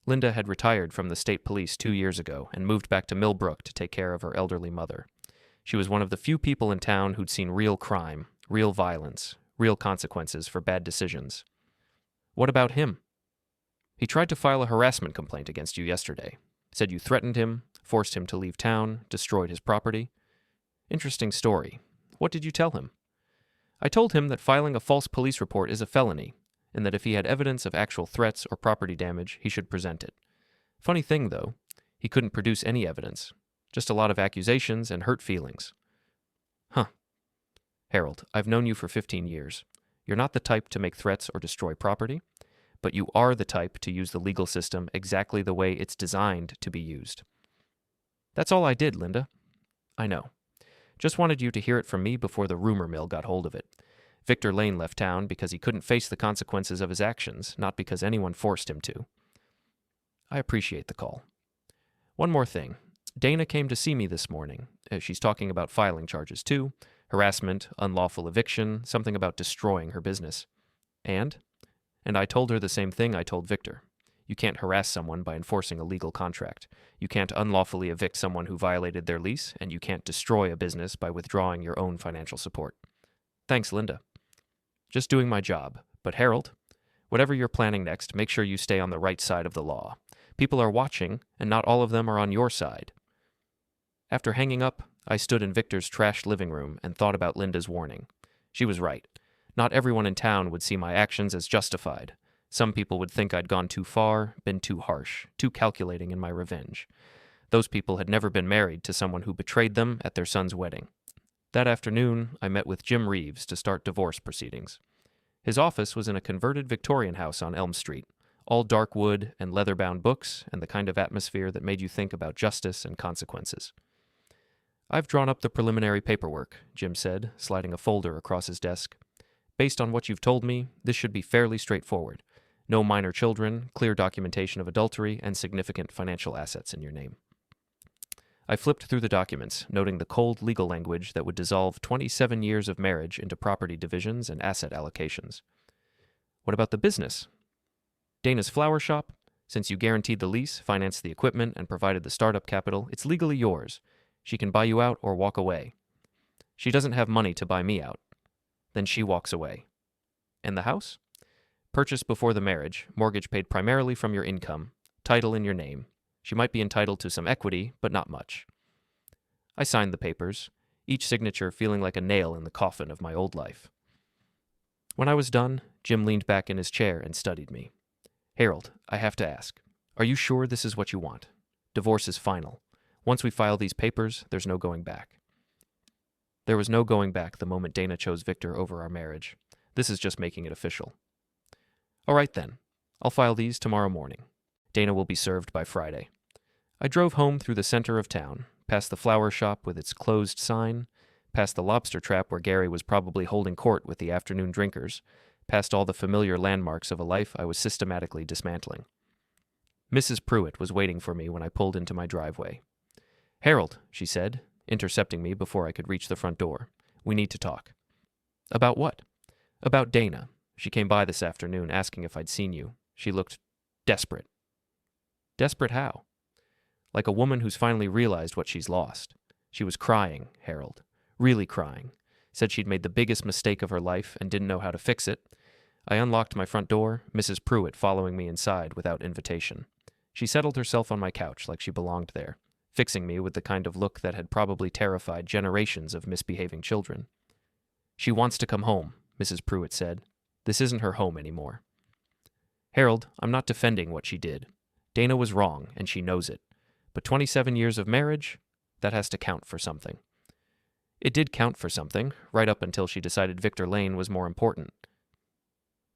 Linda had retired from the state police 2 years ago and moved back to Millbrook to take care of her elderly mother. She was one of the few people in town who'd seen real crime, real violence, real consequences for bad decisions. "What about him?" "He tried to file a harassment complaint against you yesterday. Said you threatened him, forced him to leave town, destroyed his property." "Interesting story. What did you tell him?" "I told him that filing a false police report is a felony, and that if he had evidence of actual threats or property damage, he should present it. Funny thing, though, he couldn't produce any evidence. Just a lot of accusations and hurt feelings." "Huh. Harold, I've known you for 15 years. You're not the type to make threats or destroy property, but you are the type to use the legal system exactly the way it's designed to be used." "That's all I did, Linda." "I know. Just wanted you to hear it from me before the rumor mill got hold of it. Victor Lane left town because he couldn't face the consequences of his actions, not because anyone forced him to." "I appreciate the call. One more thing. Dana came to see me this morning. She's talking about filing charges too. Harassment, unlawful eviction, something about destroying her business. And I told her the same thing I told Victor. You can't harass someone by enforcing a legal contract. You can't unlawfully evict someone who violated their lease, and you can't destroy a business by withdrawing your own financial support." "Thanks, Linda." "Just doing my job. But Harold, whatever you're planning next, make sure you stay on the right side of the law. People are watching, and not all of them are on your side." After hanging up, I stood in Victor's trashed living room and thought about Linda's warning. She was right. Not everyone in town would see my actions as justified. Some people would think I'd gone too far, been too harsh, too calculating in my revenge. Those people had never been married to someone who betrayed them at their son's wedding. That afternoon, I met with Jim Reeves to start divorce proceedings. His office was in a converted Victorian house on Elm Street, all dark wood and leather-bound books and the kind of atmosphere that made you think about justice and consequences. "I've drawn up the preliminary paperwork," Jim said, sliding a folder across his desk. "Based on what you've told me, this should be fairly straightforward. No minor children, clear documentation of adultery, and significant financial assets in your name." I flipped through the documents, noting the cold legal language that would dissolve 27 years of marriage into property divisions and asset allocations. "What about the business?" "Dana's flower shop. Since you guaranteed the lease, financed the equipment, and provided the startup capital, it's legally yours. She can buy you out or walk away." "She doesn't have money to buy me out." "Then she walks away." "And the house?" "Purchased before the marriage, mortgage paid primarily from your income. title in your name. She might be entitled to some equity, but not much. I signed the papers, each signature feeling like a nail in the coffin of my old life. When I was done, Jim leaned back in his chair and studied me. Harold, I have to ask, are you sure this is what you want? Divorce is final. Once we file these papers, there's no going back. There was no going back the moment Dana chose Victor over our marriage. This is just making it official. All right then, I'll file these tomorrow morning. Dana will be served by Friday. I drove home through the center of town, past the flower shop with its closed sign, past the lobster trap where Gary was probably holding court with the afternoon drinkers, past all the familiar landmarks of a life I was systematically dismantling. Mrs. Pruitt was waiting for me when I pulled into my driveway. Harold, she said, intercepting me before I could reach the front door. We need to talk. About what? About Dana. She came by this afternoon asking if I'd seen you. She looked desperate. Desperate how? Like a woman who's finally realized what she's lost. She was crying, Harold. Really crying. Said she'd made the biggest mistake of her life and didn't know how to fix it. I unlocked my front door, Mrs. Pruitt following me inside without invitation. She settled herself on my couch like she belonged there, fixing me with the kind of look that had probably terrified generations of misbehaving children. She wants to come home, Mrs. Pruitt said. This isn't her home anymore. Harold, I'm not defending what she did. Dana was wrong, and she knows it. But 27 years of marriage, that has to count for something. It did count for something, right up until she decided Victor Lane was more important.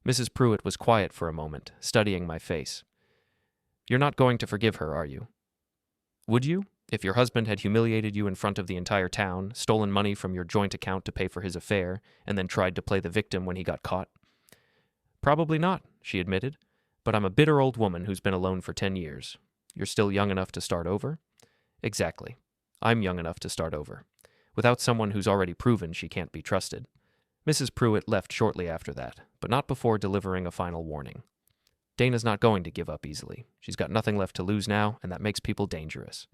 Mrs. Pruitt was quiet for a moment, studying my face. You're not going to forgive her, are you? Would you? If your husband had humiliated you in front of the entire town, stolen money from your joint account to pay for his affair, and then tried to play the victim when he got caught? Probably not, she admitted, but I'm a bitter old woman who's been alone for 10 years. You're still young enough to start over? Exactly. I'm young enough to start over. Without someone who's already proven she can't be trusted. Mrs. Pruitt left shortly after that, but not before delivering a final warning. Dana's not going to give up easily. She's got nothing left to lose now, and that makes people dangerous.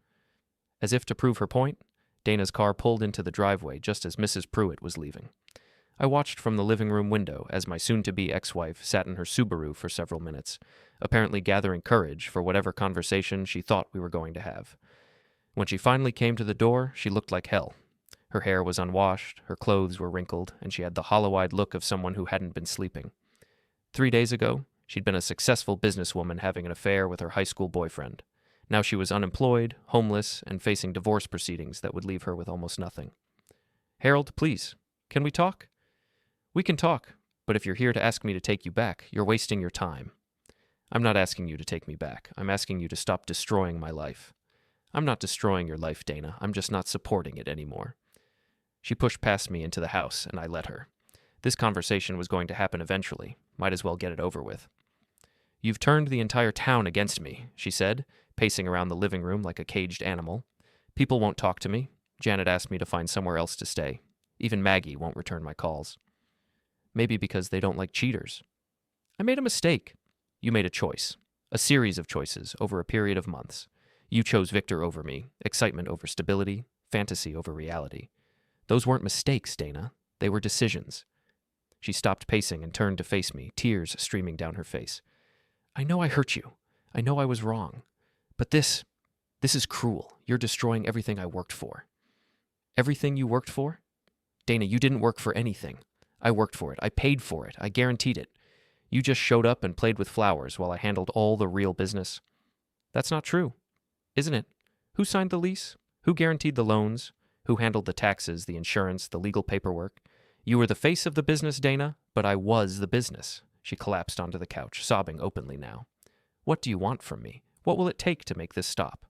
As if to prove her point, Dana's car pulled into the driveway just as Mrs. Pruitt was leaving. I watched from the living room window as my soon-to-be ex-wife sat in her Subaru for several minutes, apparently gathering courage for whatever conversation she thought we were going to have. When she finally came to the door, she looked like hell. Her hair was unwashed, her clothes were wrinkled, and she had the hollow-eyed look of someone who hadn't been sleeping. 3 days ago, she'd been a successful businesswoman having an affair with her high school boyfriend. Now she was unemployed, homeless, and facing divorce proceedings that would leave her with almost nothing. Harold, please, can we talk? We can talk, but if you're here to ask me to take you back, you're wasting your time. I'm not asking you to take me back. I'm asking you to stop destroying my life. I'm not destroying your life, Dana. I'm just not supporting it anymore. She pushed past me into the house, and I let her. This conversation was going to happen eventually. Might as well get it over with. You've turned the entire town against me, she said, pacing around the living room like a caged animal. People won't talk to me. Janet asked me to find somewhere else to stay. Even Maggie won't return my calls. Maybe because they don't like cheaters. I made a mistake. You made a choice. A series of choices over a period of months. You chose Victor over me, excitement over stability, fantasy over reality. Those weren't mistakes, Dana. They were decisions. She stopped pacing and turned to face me, tears streaming down her face. I know I hurt you. I know I was wrong. But this is cruel. You're destroying everything I worked for. Everything you worked for? Dana, you didn't work for anything. I worked for it. I paid for it. I guaranteed it. You just showed up and played with flowers while I handled all the real business. That's not true, isn't it? Who signed the lease? Who guaranteed the loans? Who handled the taxes, the insurance, the legal paperwork? You were the face of the business, Dana, but I was the business. She collapsed onto the couch, sobbing openly now. What do you want from me? What will it take to make this stop?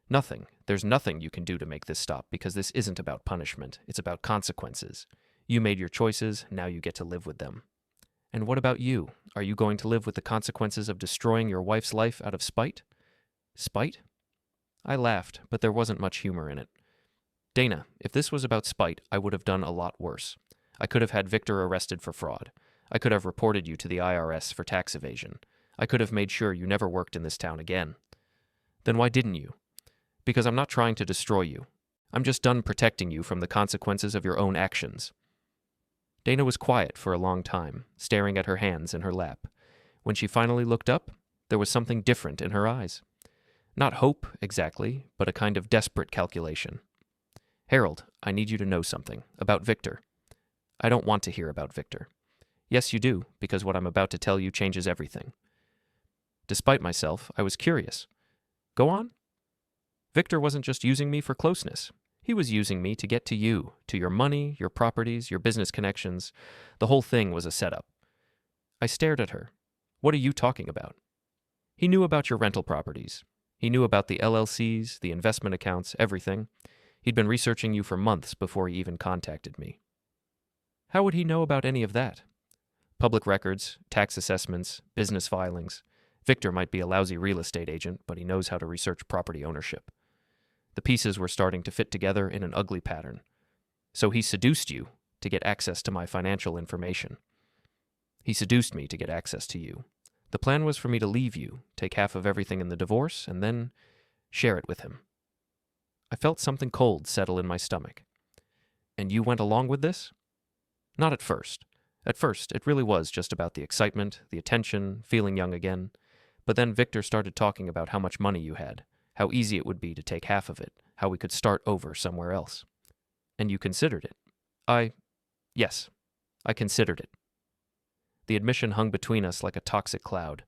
Nothing. There's nothing you can do to make this stop because this isn't about punishment. It's about consequences. You made your choices, now you get to live with them. And what about you? Are you going to live with the consequences of destroying your wife's life out of spite? Spite? I laughed, but there wasn't much humor in it. Dana, if this was about spite, I would have done a lot worse. I could have had Victor arrested for fraud. I could have reported you to the IRS for tax evasion. I could have made sure you never worked in this town again. Then why didn't you? Because I'm not trying to destroy you. I'm just done protecting you from the consequences of your own actions. Dana was quiet for a long time, staring at her hands in her lap. When she finally looked up, There was something different in her eyes. Not hope, exactly, but a kind of desperate calculation. Harold, I need you to know something about Victor. I don't want to hear about Victor. Yes, you do, because what I'm about to tell you changes everything. Despite myself, I was curious. Go on. Victor wasn't just using me for closeness. He was using me to get to you, to your money, your properties, your business connections. The whole thing was a setup. I stared at her. What are you talking about? He knew about your rental properties. He knew about the LLCs, the investment accounts, everything. He'd been researching you for months before he even contacted me. How would he know about any of that? Public records, tax assessments, business filings. Victor might be a lousy real estate agent, but he knows how to research property ownership. The pieces were starting to fit together in an ugly pattern. So he seduced you to get access to my financial information. He seduced me to get access to you. The plan was for me to leave you, take half of everything in the divorce, and then share it with him. I felt something cold settle in my stomach. And you went along with this? Not at first. At first, it really was just about the excitement, the attention, feeling young again. But then Victor started talking about how much money you had, how easy it would be to take half of it, how we could start over somewhere else. And you considered it. Yes, I considered it. The admission hung between us like a toxic cloud.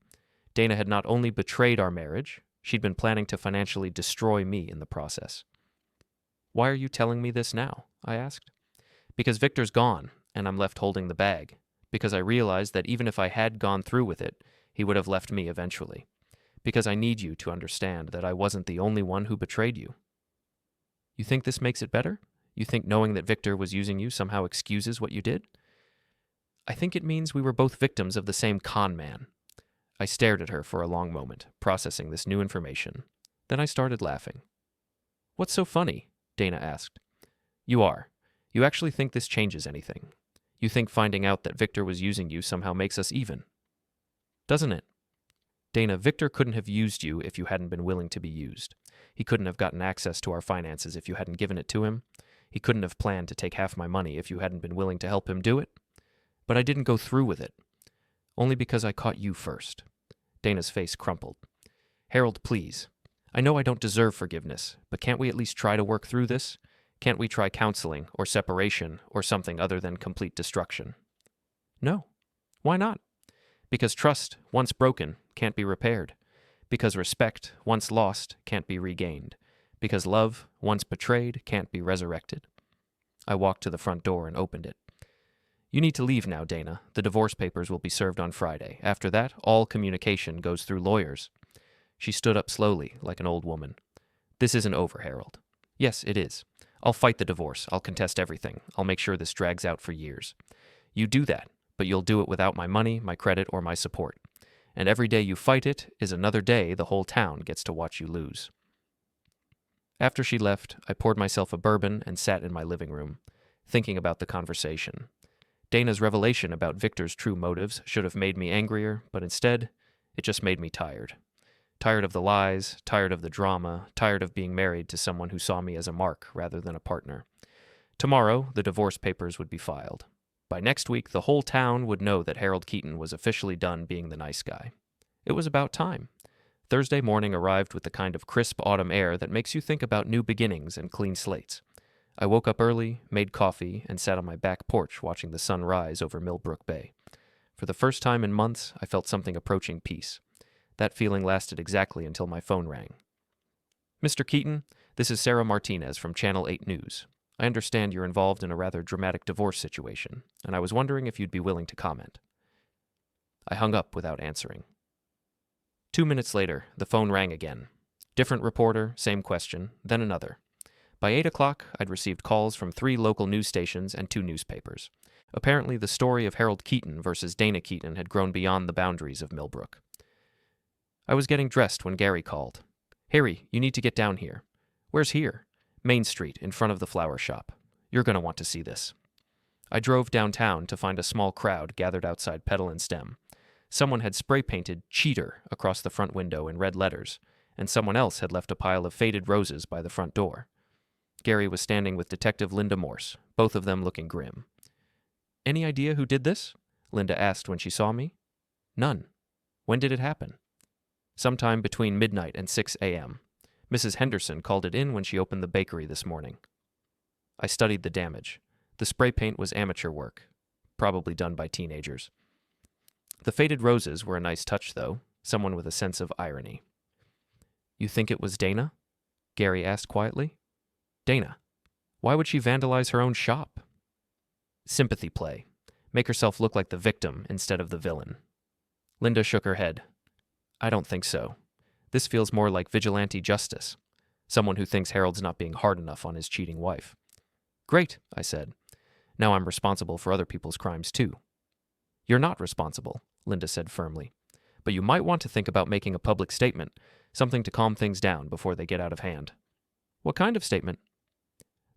Dana had not only betrayed our marriage, she'd been planning to financially destroy me in the process. Why are you telling me this now? I asked. Because Victor's gone, and I'm left holding the bag. Because I realized that even if I had gone through with it, he would have left me eventually. Because I need you to understand that I wasn't the only one who betrayed you. You think this makes it better? You think knowing that Victor was using you somehow excuses what you did? I think it means we were both victims of the same con man. I stared at her for a long moment, processing this new information. Then I started laughing. What's so funny? Dana asked. You are. You actually think this changes anything. You think finding out that Victor was using you somehow makes us even. Doesn't it? Dana, Victor couldn't have used you if you hadn't been willing to be used. He couldn't have gotten access to our finances if you hadn't given it to him. He couldn't have planned to take half my money if you hadn't been willing to help him do it. But I didn't go through with it. Only because I caught you first. Dana's face crumpled. Harold, please. I know I don't deserve forgiveness, but can't we at least try to work through this? Can't we try counseling or separation or something other than complete destruction? No. Why not? Because trust, once broken, can't be repaired. Because respect, once lost, can't be regained. Because love, once betrayed, can't be resurrected. I walked to the front door and opened it. You need to leave now, Dana. The divorce papers will be served on Friday. After that, all communication goes through lawyers. She stood up slowly, like an old woman. This isn't over, Harold. Yes, it is. I'll fight the divorce. I'll contest everything. I'll make sure this drags out for years. You do that, but you'll do it without my money, my credit, or my support. And every day you fight it is another day the whole town gets to watch you lose. After she left, I poured myself a bourbon and sat in my living room, thinking about the conversation. Dana's revelation about Victor's true motives should have made me angrier, but instead, it just made me tired. Tired of the lies, tired of the drama, tired of being married to someone who saw me as a mark rather than a partner. Tomorrow, the divorce papers would be filed. By next week, the whole town would know that Harold Keaton was officially done being the nice guy. It was about time. Thursday morning arrived with the kind of crisp autumn air that makes you think about new beginnings and clean slates. I woke up early, made coffee, and sat on my back porch watching the sun rise over Millbrook Bay. For the first time in months, I felt something approaching peace. That feeling lasted exactly until my phone rang. Mr. Keaton, this is Sarah Martinez from Channel 8 News. I understand you're involved in a rather dramatic divorce situation, and I was wondering if you'd be willing to comment. I hung up without answering. 2 minutes later, the phone rang again. Different reporter, same question, then another. By 8 o'clock, I'd received calls from 3 local news stations and 2 newspapers. Apparently, the story of Harold Keaton versus Dana Keaton had grown beyond the boundaries of Millbrook. I was getting dressed when Gary called. Harry, you need to get down here. Where's here? Main Street, in front of the flower shop. You're going to want to see this. I drove downtown to find a small crowd gathered outside Petal and Stem. Someone had spray-painted Cheater across the front window in red letters, and someone else had left a pile of faded roses by the front door. Gary was standing with Detective Linda Morse, both of them looking grim. Any idea who did this? Linda asked when she saw me. None. When did it happen? sometime between midnight and 6 a.m. Mrs. Henderson called it in when she opened the bakery this morning. I studied the damage. The spray paint was amateur work, probably done by teenagers. The faded roses were a nice touch, though, someone with a sense of irony. You think it was Dana? Gary asked quietly. Dana. Why would she vandalize her own shop? Sympathy play. Make herself look like the victim instead of the villain. Linda shook her head. I don't think so. This feels more like vigilante justice. Someone who thinks Harold's not being hard enough on his cheating wife. Great, I said. Now I'm responsible for other people's crimes too. You're not responsible, Linda said firmly. But you might want to think about making a public statement, something to calm things down before they get out of hand. What kind of statement?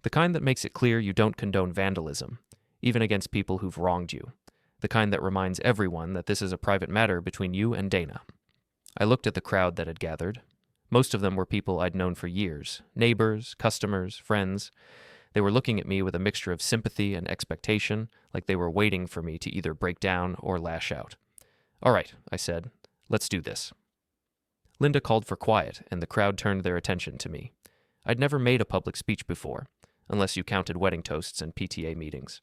The kind that makes it clear you don't condone vandalism, even against people who've wronged you. The kind that reminds everyone that this is a private matter between you and Dana. I looked at the crowd that had gathered. Most of them were people I'd known for years, neighbors, customers, friends. They were looking at me with a mixture of sympathy and expectation, like they were waiting for me to either break down or lash out. All right, I said, let's do this. Linda called for quiet, and the crowd turned their attention to me. I'd never made a public speech before, unless you counted wedding toasts and PTA meetings.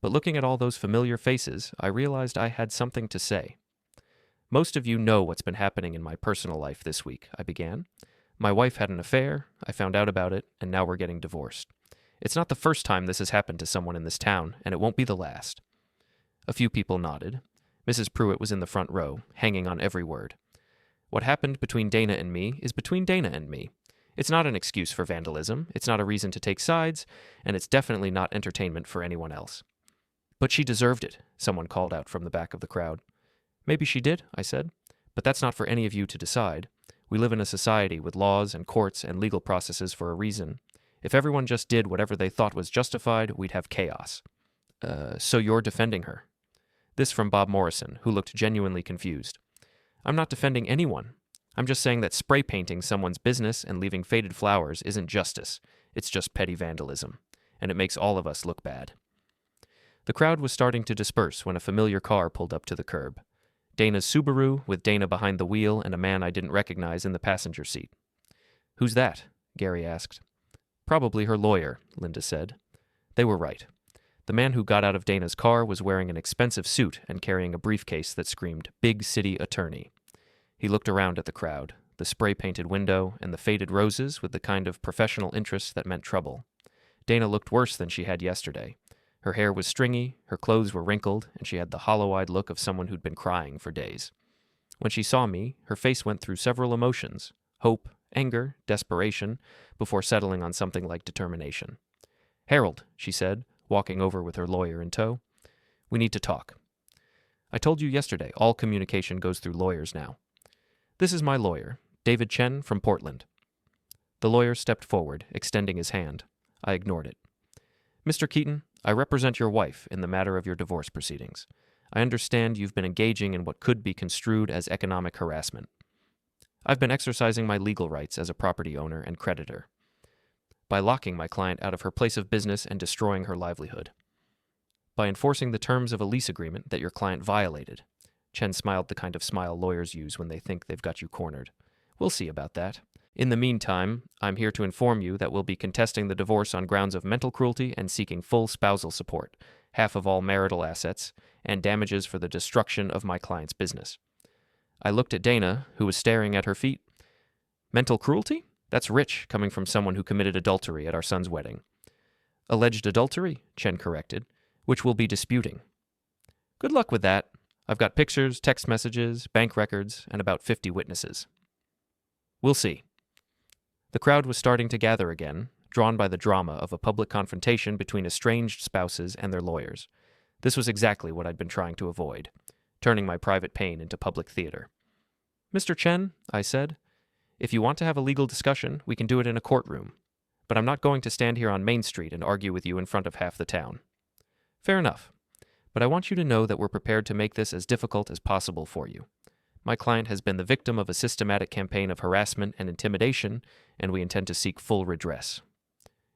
But looking at all those familiar faces, I realized I had something to say. Most of you know what's been happening in my personal life this week, I began. My wife had an affair, I found out about it, and now we're getting divorced. It's not the first time this has happened to someone in this town, and it won't be the last. A few people nodded. Mrs. Pruitt was in the front row, hanging on every word. What happened between Dana and me is between Dana and me. It's not an excuse for vandalism, it's not a reason to take sides, and it's definitely not entertainment for anyone else. But she deserved it, someone called out from the back of the crowd. Maybe she did, I said, but that's not for any of you to decide. We live in a society with laws and courts and legal processes for a reason. If everyone just did whatever they thought was justified, we'd have chaos. So you're defending her? This from Bob Morrison, who looked genuinely confused. I'm not defending anyone. I'm just saying that spray painting someone's business and leaving faded flowers isn't justice. It's just petty vandalism. And it makes all of us look bad. The crowd was starting to disperse when a familiar car pulled up to the curb. Dana's Subaru, with Dana behind the wheel and a man I didn't recognize in the passenger seat. Who's that? Gary asked. Probably her lawyer, Linda said. They were right. The man who got out of Dana's car was wearing an expensive suit and carrying a briefcase that screamed, Big City Attorney. He looked around at the crowd, the spray-painted window and the faded roses with the kind of professional interest that meant trouble. Dana looked worse than she had yesterday. Her hair was stringy, her clothes were wrinkled, and she had the hollow-eyed look of someone who'd been crying for days. When she saw me, her face went through several emotions, hope, anger, desperation, before settling on something like determination. Harold, she said, walking over with her lawyer in tow. We need to talk. I told you yesterday, all communication goes through lawyers now. This is my lawyer, David Chen from Portland. The lawyer stepped forward, extending his hand. I ignored it. Mr. Keaton, I represent your wife in the matter of your divorce proceedings. I understand you've been engaging in what could be construed as economic harassment. I've been exercising my legal rights as a property owner and creditor by locking my client out of her place of business and destroying her livelihood. By enforcing the terms of a lease agreement that your client violated. Chen smiled the kind of smile lawyers use when they think they've got you cornered. We'll see about that. In the meantime, I'm here to inform you that we'll be contesting the divorce on grounds of mental cruelty and seeking full spousal support, half of all marital assets, and damages for the destruction of my client's business. I looked at Dana, who was staring at her feet. Mental cruelty? That's rich, coming from someone who committed adultery at our son's wedding. Alleged adultery, Chen corrected, which we'll be disputing. Good luck with that. I've got pictures, text messages, bank records, and about 50 witnesses. We'll see. The crowd was starting to gather again, drawn by the drama of a public confrontation between estranged spouses and their lawyers. This was exactly what I'd been trying to avoid, turning my private pain into public theater. Mr. Chen, I said, if you want to have a legal discussion, we can do it in a courtroom. But I'm not going to stand here on Main Street and argue with you in front of half the town. Fair enough. But I want you to know that we're prepared to make this as difficult as possible for you. My client has been the victim of a systematic campaign of harassment and intimidation, and we intend to seek full redress.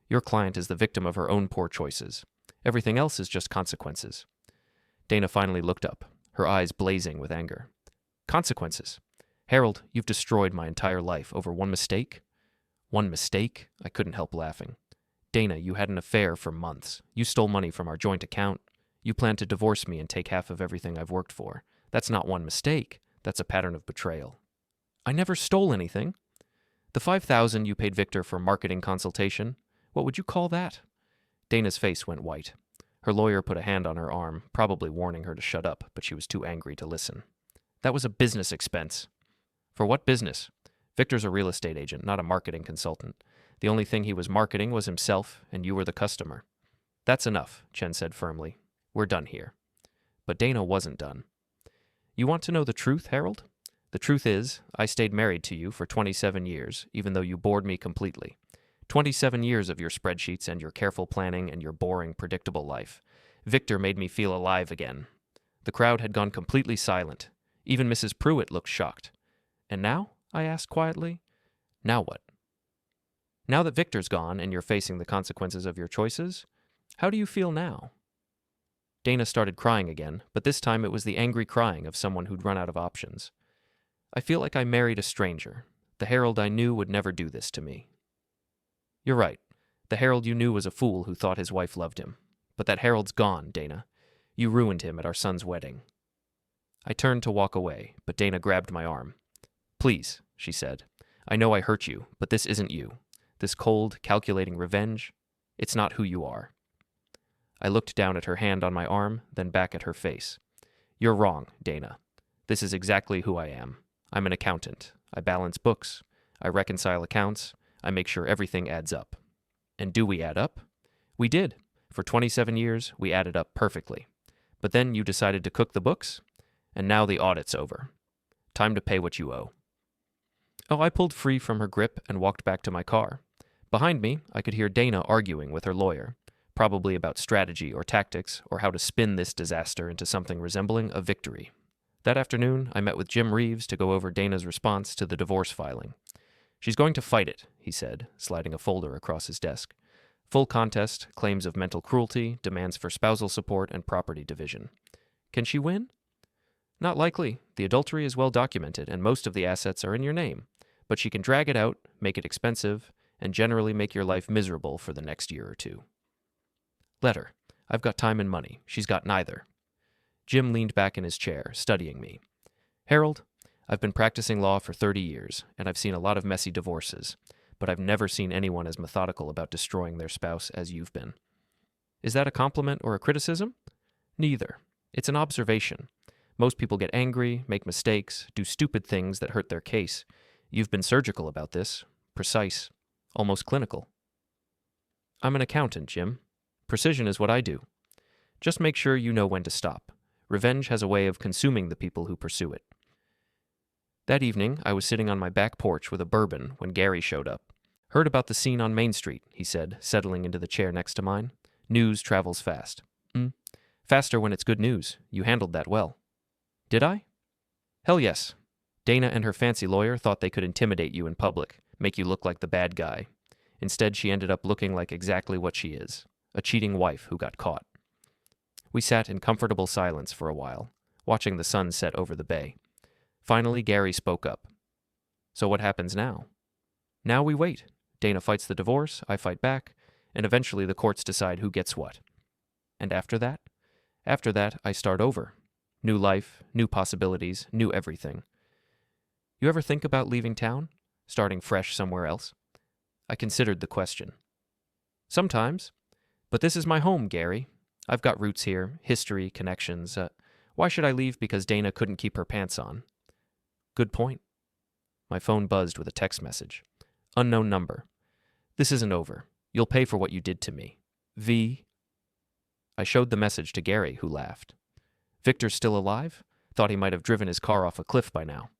Your client is the victim of her own poor choices. Everything else is just consequences. Dana finally looked up, her eyes blazing with anger. Consequences? Harold, you've destroyed my entire life over one mistake? One mistake? I couldn't help laughing. Dana, you had an affair for months. You stole money from our joint account. You planned to divorce me and take half of everything I've worked for. That's not one mistake. That's a pattern of betrayal. I never stole anything. The $5,000 you paid Victor for marketing consultation, what would you call that? Dana's face went white. Her lawyer put a hand on her arm, probably warning her to shut up, but she was too angry to listen. That was a business expense. For what business? Victor's a real estate agent, not a marketing consultant. The only thing he was marketing was himself, and you were the customer. That's enough, Chen said firmly. We're done here. But Dana wasn't done. You want to know the truth, Harold? The truth is, I stayed married to you for 27 years, even though you bored me completely. 27 years of your spreadsheets and your careful planning and your boring, predictable life. Victor made me feel alive again. The crowd had gone completely silent. Even Mrs. Pruitt looked shocked. And now? I asked quietly. Now what? Now that Victor's gone and you're facing the consequences of your choices, how do you feel now? Dana started crying again, but this time it was the angry crying of someone who'd run out of options. I feel like I married a stranger. The Harold I knew would never do this to me. You're right. The Harold you knew was a fool who thought his wife loved him. But that Harold's gone, Dana. You ruined him at our son's wedding. I turned to walk away, but Dana grabbed my arm. Please, she said. I know I hurt you, but this isn't you. This cold, calculating revenge, it's not who you are. I looked down at her hand on my arm, then back at her face. You're wrong, Dana. This is exactly who I am. I'm an accountant. I balance books. I reconcile accounts. I make sure everything adds up. And do we add up? We did. For 27 years, we added up perfectly. But then you decided to cook the books, and now the audit's over. Time to pay what you owe. Oh, I pulled free from her grip and walked back to my car. Behind me, I could hear Dana arguing with her lawyer, probably about strategy or tactics or how to spin this disaster into something resembling a victory. That afternoon, I met with Jim Reeves to go over Dana's response to the divorce filing. She's going to fight it, he said, sliding a folder across his desk. Full contest, claims of mental cruelty, demands for spousal support, and property division. Can she win? Not likely. The adultery is well documented, and most of the assets are in your name. But she can drag it out, make it expensive, and generally make your life miserable for the next year or two. Let her. I've got time and money. She's got neither. Jim leaned back in his chair, studying me. Harold, I've been practicing law for 30 years, and I've seen a lot of messy divorces, but I've never seen anyone as methodical about destroying their spouse as you've been. Is that a compliment or a criticism? Neither. It's an observation. Most people get angry, make mistakes, do stupid things that hurt their case. You've been surgical about this, precise, almost clinical. I'm an accountant, Jim. Precision is what I do. Just make sure you know when to stop. Revenge has a way of consuming the people who pursue it. That evening, I was sitting on my back porch with a bourbon when Gary showed up. Heard about the scene on Main Street, he said, settling into the chair next to mine. News travels fast. Faster when it's good news. You handled that well. Did I? Hell yes. Dana and her fancy lawyer thought they could intimidate you in public, make you look like the bad guy. Instead, she ended up looking like exactly what she is, a cheating wife who got caught. We sat in comfortable silence for a while, watching the sun set over the bay. Finally, Gary spoke up. So what happens now? Now we wait. Dana fights the divorce, I fight back, and eventually the courts decide who gets what. And after that? After that, I start over. New life, new possibilities, new everything. You ever think about leaving town? Starting fresh somewhere else? I considered the question. Sometimes. But this is my home, Gary. I've got roots here, history, connections. Why should I leave because Dana couldn't keep her pants on? Good point. My phone buzzed with a text message. Unknown number. This isn't over. You'll pay for what you did to me. V. I showed the message to Gary, who laughed. Victor's still alive? Thought he might have driven his car off a cliff by now.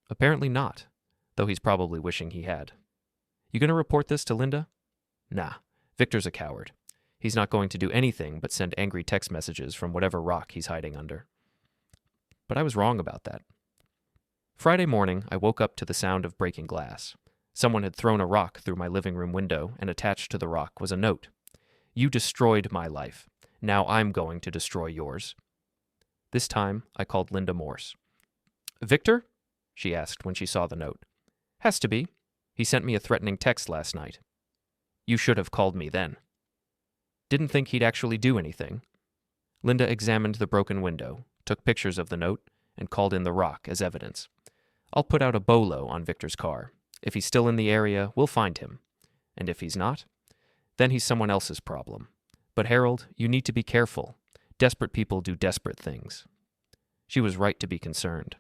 Apparently not, though he's probably wishing he had. You gonna report this to Linda? Nah, Victor's a coward. He's not going to do anything but send angry text messages from whatever rock he's hiding under. But I was wrong about that. Friday morning, I woke up to the sound of breaking glass. Someone had thrown a rock through my living room window, and attached to the rock was a note. You destroyed my life. Now I'm going to destroy yours. This time, I called Linda Morse. Victor? she asked when she saw the note. Has to be. He sent me a threatening text last night. You should have called me then. Didn't think he'd actually do anything. Linda examined the broken window, took pictures of the note, and called in the rock as evidence. I'll put out a bolo on Victor's car. If he's still in the area, we'll find him. And if he's not, then he's someone else's problem. But Harold, you need to be careful. Desperate people do desperate things. She was right to be concerned.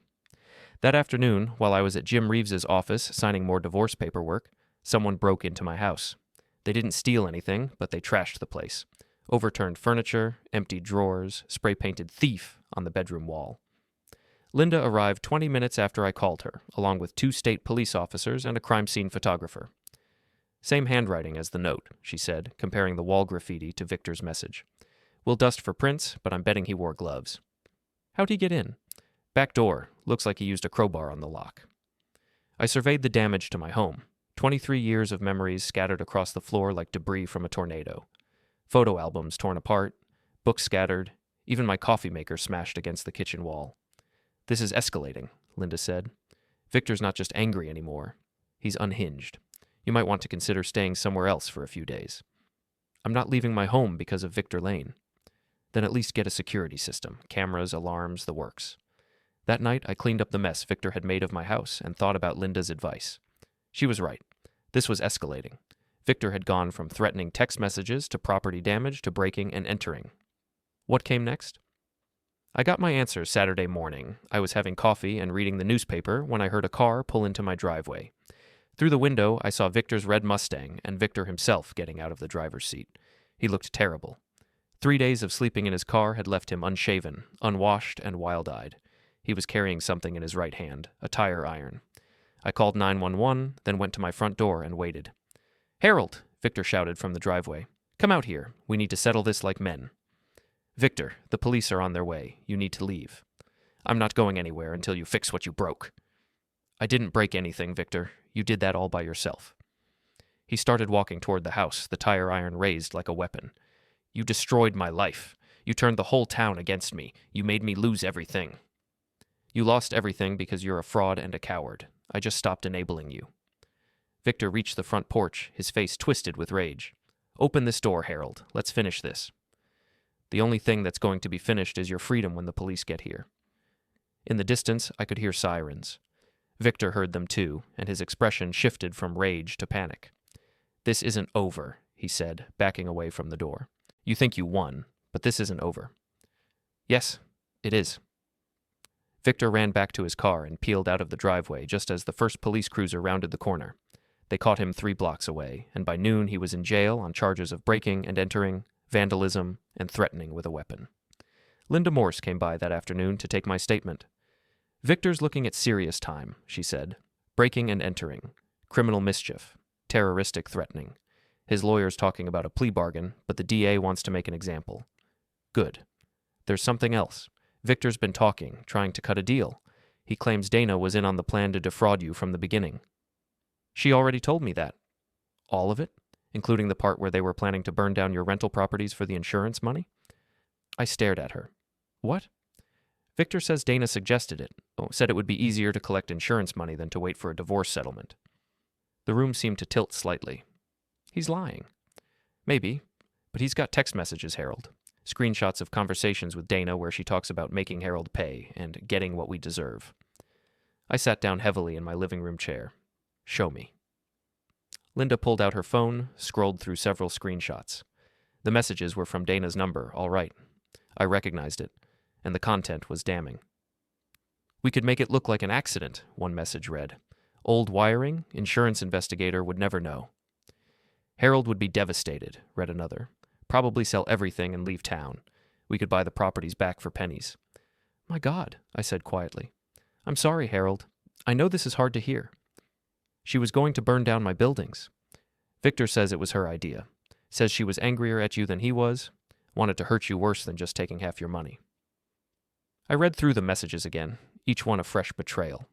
That afternoon, while I was at Jim Reeves's office signing more divorce paperwork, someone broke into my house. They didn't steal anything, but they trashed the place. Overturned furniture, emptied drawers, spray-painted thief on the bedroom wall. Linda arrived 20 minutes after I called her, along with 2 state police officers and a crime scene photographer. Same handwriting as the note, she said, comparing the wall graffiti to Victor's message. We'll dust for prints, but I'm betting he wore gloves. How'd he get in? Back door. Looks like he used a crowbar on the lock. I surveyed the damage to my home. 23 years of memories scattered across the floor like debris from a tornado. Photo albums torn apart, books scattered, even my coffee maker smashed against the kitchen wall. This is escalating, Linda said. Victor's not just angry anymore. He's unhinged. You might want to consider staying somewhere else for a few days. I'm not leaving my home because of Victor Lane. Then at least get a security system, cameras, alarms, the works. That night, I cleaned up the mess Victor had made of my house and thought about Linda's advice. She was right. This was escalating. Victor had gone from threatening text messages to property damage to breaking and entering. What came next? I got my answer Saturday morning. I was having coffee and reading the newspaper when I heard a car pull into my driveway. Through the window, I saw Victor's red Mustang and Victor himself getting out of the driver's seat. He looked terrible. 3 days of sleeping in his car had left him unshaven, unwashed, and wild-eyed. He was carrying something in his right hand, a tire iron. I called 911, then went to my front door and waited. Harold, Victor shouted from the driveway. Come out here. We need to settle this like men. Victor, the police are on their way. You need to leave. I'm not going anywhere until you fix what you broke. I didn't break anything, Victor. You did that all by yourself. He started walking toward the house, the tire iron raised like a weapon. You destroyed my life. You turned the whole town against me. You made me lose everything. You lost everything because you're a fraud and a coward. I just stopped enabling you. Victor reached the front porch, his face twisted with rage. Open this door, Harold. Let's finish this. The only thing that's going to be finished is your freedom when the police get here. In the distance, I could hear sirens. Victor heard them too, and his expression shifted from rage to panic. This isn't over, he said, backing away from the door. You think you won, but this isn't over. Yes, it is. Victor ran back to his car and peeled out of the driveway just as the first police cruiser rounded the corner. They caught him 3 blocks away, and by noon he was in jail on charges of breaking and entering, vandalism, and threatening with a weapon. Linda Morse came by that afternoon to take my statement. Victor's looking at serious time, she said. Breaking and entering, criminal mischief, terroristic threatening. His lawyer's talking about a plea bargain, but the DA wants to make an example. Good. There's something else. Victor's been talking, trying to cut a deal. He claims Dana was in on the plan to defraud you from the beginning. She already told me that. All of it? Including the part where they were planning to burn down your rental properties for the insurance money? I stared at her. What? Victor says Dana suggested it. Said it would be easier to collect insurance money than to wait for a divorce settlement. The room seemed to tilt slightly. He's lying. Maybe, but he's got text messages, Harold. Screenshots of conversations with Dana where she talks about making Harold pay and getting what we deserve. I sat down heavily in my living room chair. Show me. Linda pulled out her phone, scrolled through several screenshots. The messages were from Dana's number, all right. I recognized it, and the content was damning. We could make it look like an accident, one message read. Old wiring, insurance investigator would never know. Harold would be devastated, read another. Probably sell everything and leave town. We could buy the properties back for pennies. My God, I said quietly. I'm sorry, Harold. I know this is hard to hear. She was going to burn down my buildings. Victor says it was her idea. Says she was angrier at you than he was. Wanted to hurt you worse than just taking half your money. I read through the messages again, each one a fresh betrayal.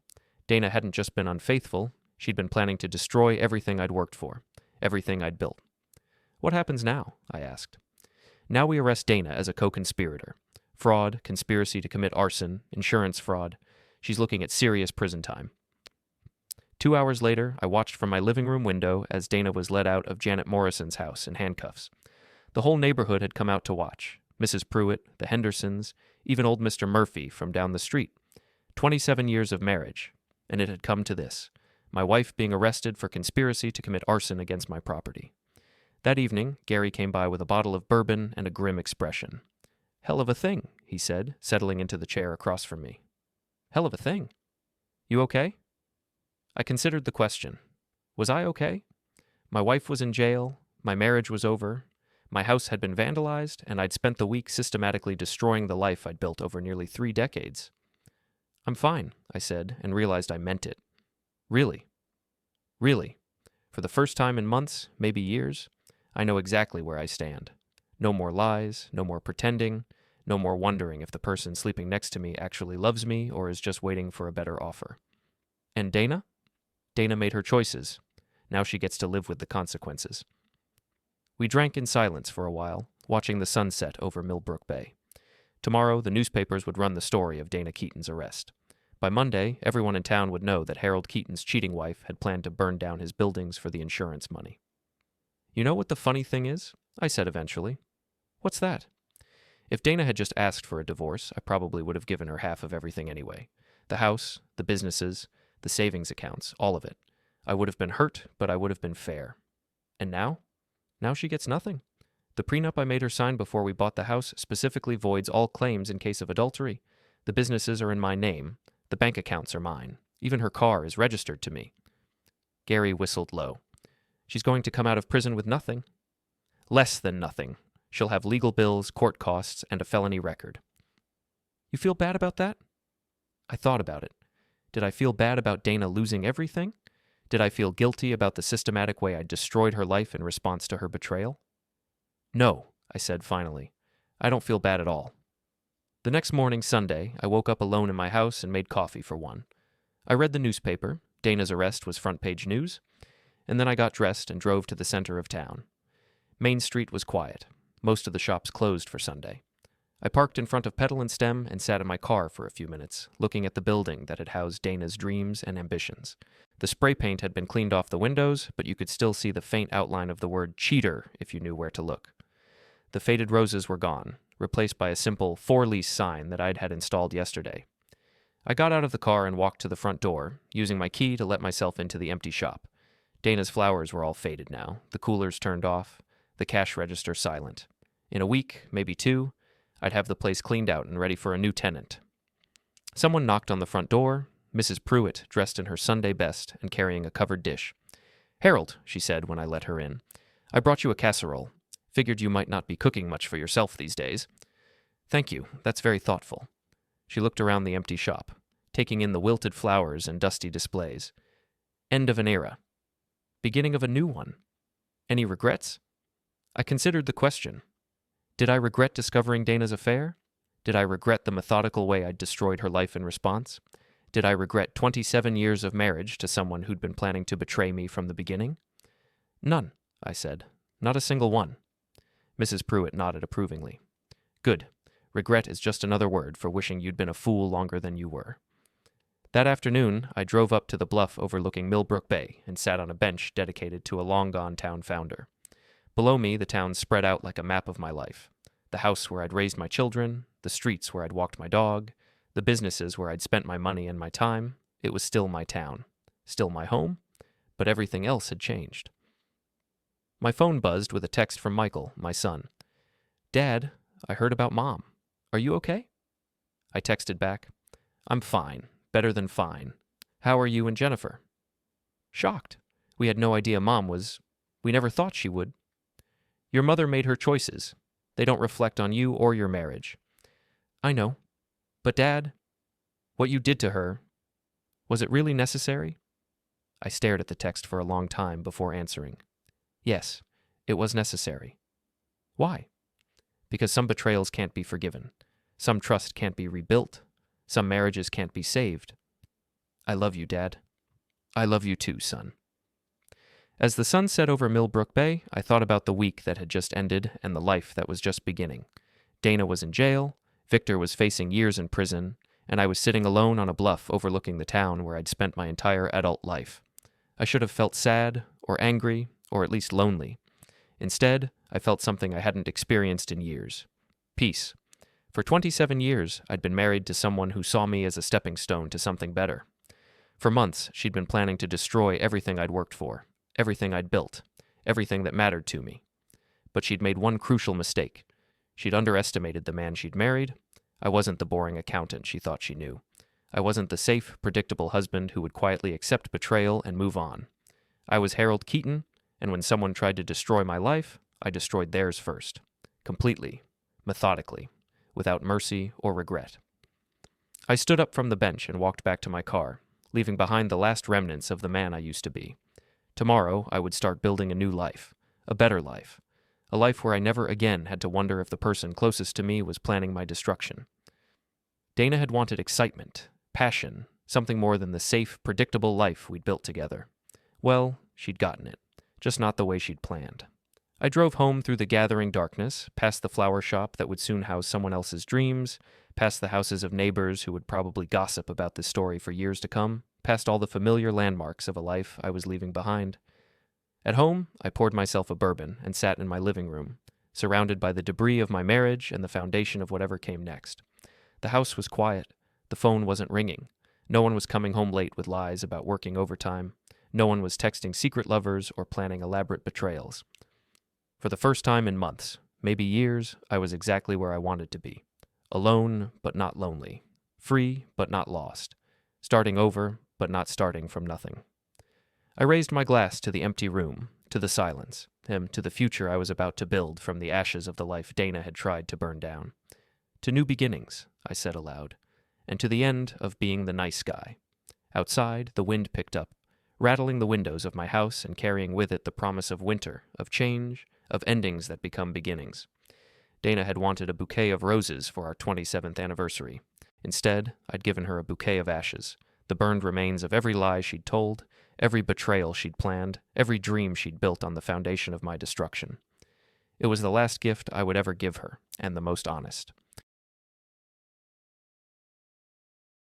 Dana hadn't just been unfaithful, she'd been planning to destroy everything I'd worked for, everything I'd built. What happens now? I asked. Now we arrest Dana as a co-conspirator. Fraud, conspiracy to commit arson, insurance fraud. She's looking at serious prison time. 2 hours later, I watched from my living room window as Dana was led out of Janet Morrison's house in handcuffs. The whole neighborhood had come out to watch. Mrs. Pruitt, the Hendersons, even old Mr. Murphy from down the street. 27 years of marriage, and it had come to this: my wife being arrested for conspiracy to commit arson against my property. That evening, Gary came by with a bottle of bourbon and a grim expression. "Hell of a thing," he said, settling into the chair across from me. "Hell of a thing? You okay?" I considered the question. Was I okay? My wife was in jail, my marriage was over, my house had been vandalized, and I'd spent the week systematically destroying the life I'd built over nearly 3 decades. "I'm fine," I said, and realized I meant it. Really. Really. For the first time in months, maybe years, I know exactly where I stand. No more lies, no more pretending, no more wondering if the person sleeping next to me actually loves me or is just waiting for a better offer. And Dana? Dana made her choices. Now she gets to live with the consequences. We drank in silence for a while, watching the sunset over Millbrook Bay. Tomorrow, the newspapers would run the story of Dana Keaton's arrest. By Monday, everyone in town would know that Harold Keaton's cheating wife had planned to burn down his buildings for the insurance money. "You know what the funny thing is?" I said eventually. "What's that?" If Dana had just asked for a divorce, I probably would have given her half of everything anyway. The house, the businesses, the savings accounts, all of it. I would have been hurt, but I would have been fair. And now? Now she gets nothing. The prenup I made her sign before we bought the house specifically voids all claims in case of adultery. The businesses are in my name. The bank accounts are mine. Even her car is registered to me. Gary whistled low. She's going to come out of prison with nothing. Less than nothing. She'll have legal bills, court costs, and a felony record. You feel bad about that? I thought about it. Did I feel bad about Dana losing everything? Did I feel guilty about the systematic way I destroyed her life in response to her betrayal? No, I said finally. I don't feel bad at all. The next morning, Sunday, I woke up alone in my house and made coffee for one. I read the newspaper. Dana's arrest was front-page news. And then I got dressed and drove to the center of town. Main Street was quiet. Most of the shops closed for Sunday. I parked in front of Petal and Stem and sat in my car for a few minutes, looking at the building that had housed Dana's dreams and ambitions. The spray paint had been cleaned off the windows, but you could still see the faint outline of the word cheater if you knew where to look. The faded roses were gone, replaced by a simple for-lease sign that I'd had installed yesterday. I got out of the car and walked to the front door, using my key to let myself into the empty shop. Dana's flowers were all faded now, the coolers turned off, the cash register silent. In a week, maybe 2, I'd have the place cleaned out and ready for a new tenant. Someone knocked on the front door, Mrs. Pruitt, dressed in her Sunday best and carrying a covered dish. "Harold," she said when I let her in, "I brought you a casserole. Figured you might not be cooking much for yourself these days." "Thank you, that's very thoughtful." She looked around the empty shop, taking in the wilted flowers and dusty displays. End of an era. Beginning of a new one. Any regrets? I considered the question. Did I regret discovering Dana's affair? Did I regret the methodical way I'd destroyed her life in response? Did I regret 27 years of marriage to someone who'd been planning to betray me from the beginning? None, I said. Not a single one. Mrs. Pruitt nodded approvingly. Good. Regret is just another word for wishing you'd been a fool longer than you were. That afternoon, I drove up to the bluff overlooking Millbrook Bay and sat on a bench dedicated to a long-gone town founder. Below me, the town spread out like a map of my life. The house where I'd raised my children, the streets where I'd walked my dog, the businesses where I'd spent my money and my time. It was still my town, still my home, but everything else had changed. My phone buzzed with a text from Michael, my son. "Dad, I heard about Mom. Are you okay?" I texted back, "I'm fine, better than fine. How are you and Jennifer?" Shocked. We had no idea Mom was... We never thought she would. "Your mother made her choices. They don't reflect on you or your marriage." "I know. But Dad, what you did to her, was it really necessary?" I stared at the text for a long time before answering. Yes, it was necessary. Why? Because some betrayals can't be forgiven. Some trust can't be rebuilt. Some marriages can't be saved. I love you, Dad. I love you too, son. As the sun set over Millbrook Bay, I thought about the week that had just ended and the life that was just beginning. Dana was in jail, Victor was facing years in prison, and I was sitting alone on a bluff overlooking the town where I'd spent my entire adult life. I should have felt sad, or angry, or at least lonely. Instead, I felt something I hadn't experienced in years. Peace. For 27 years, I'd been married to someone who saw me as a stepping stone to something better. For months, she'd been planning to destroy everything I'd worked for, everything I'd built, everything that mattered to me. But she'd made one crucial mistake. She'd underestimated the man she'd married. I wasn't the boring accountant she thought she knew. I wasn't the safe, predictable husband who would quietly accept betrayal and move on. I was Harold Keaton, and when someone tried to destroy my life, I destroyed theirs first. Completely. Methodically. Without mercy or regret. I stood up from the bench and walked back to my car, leaving behind the last remnants of the man I used to be. Tomorrow, I would start building a new life. A better life. A life where I never again had to wonder if the person closest to me was planning my destruction. Dana had wanted excitement, passion, something more than the safe, predictable life we'd built together. Well, she'd gotten it, just not the way she'd planned. I drove home through the gathering darkness, past the flower shop that would soon house someone else's dreams, past the houses of neighbors who would probably gossip about this story for years to come, past all the familiar landmarks of a life I was leaving behind. At home, I poured myself a bourbon and sat in my living room, surrounded by the debris of my marriage and the foundation of whatever came next. The house was quiet. The phone wasn't ringing. No one was coming home late with lies about working overtime. No one was texting secret lovers or planning elaborate betrayals. For the first time in months, maybe years, I was exactly where I wanted to be. Alone, but not lonely. Free, but not lost. Starting over, but not starting from nothing. I raised my glass to the empty room, to the silence, and to the future I was about to build from the ashes of the life Dana had tried to burn down. To new beginnings, I said aloud, and to the end of being the nice guy. Outside, the wind picked up, rattling the windows of my house and carrying with it the promise of winter, of change, of endings that become beginnings. Dana had wanted a bouquet of roses for our 27th anniversary. Instead, I'd given her a bouquet of ashes, the burned remains of every lie she'd told, every betrayal she'd planned, every dream she'd built on the foundation of my destruction. It was the last gift I would ever give her, and the most honest.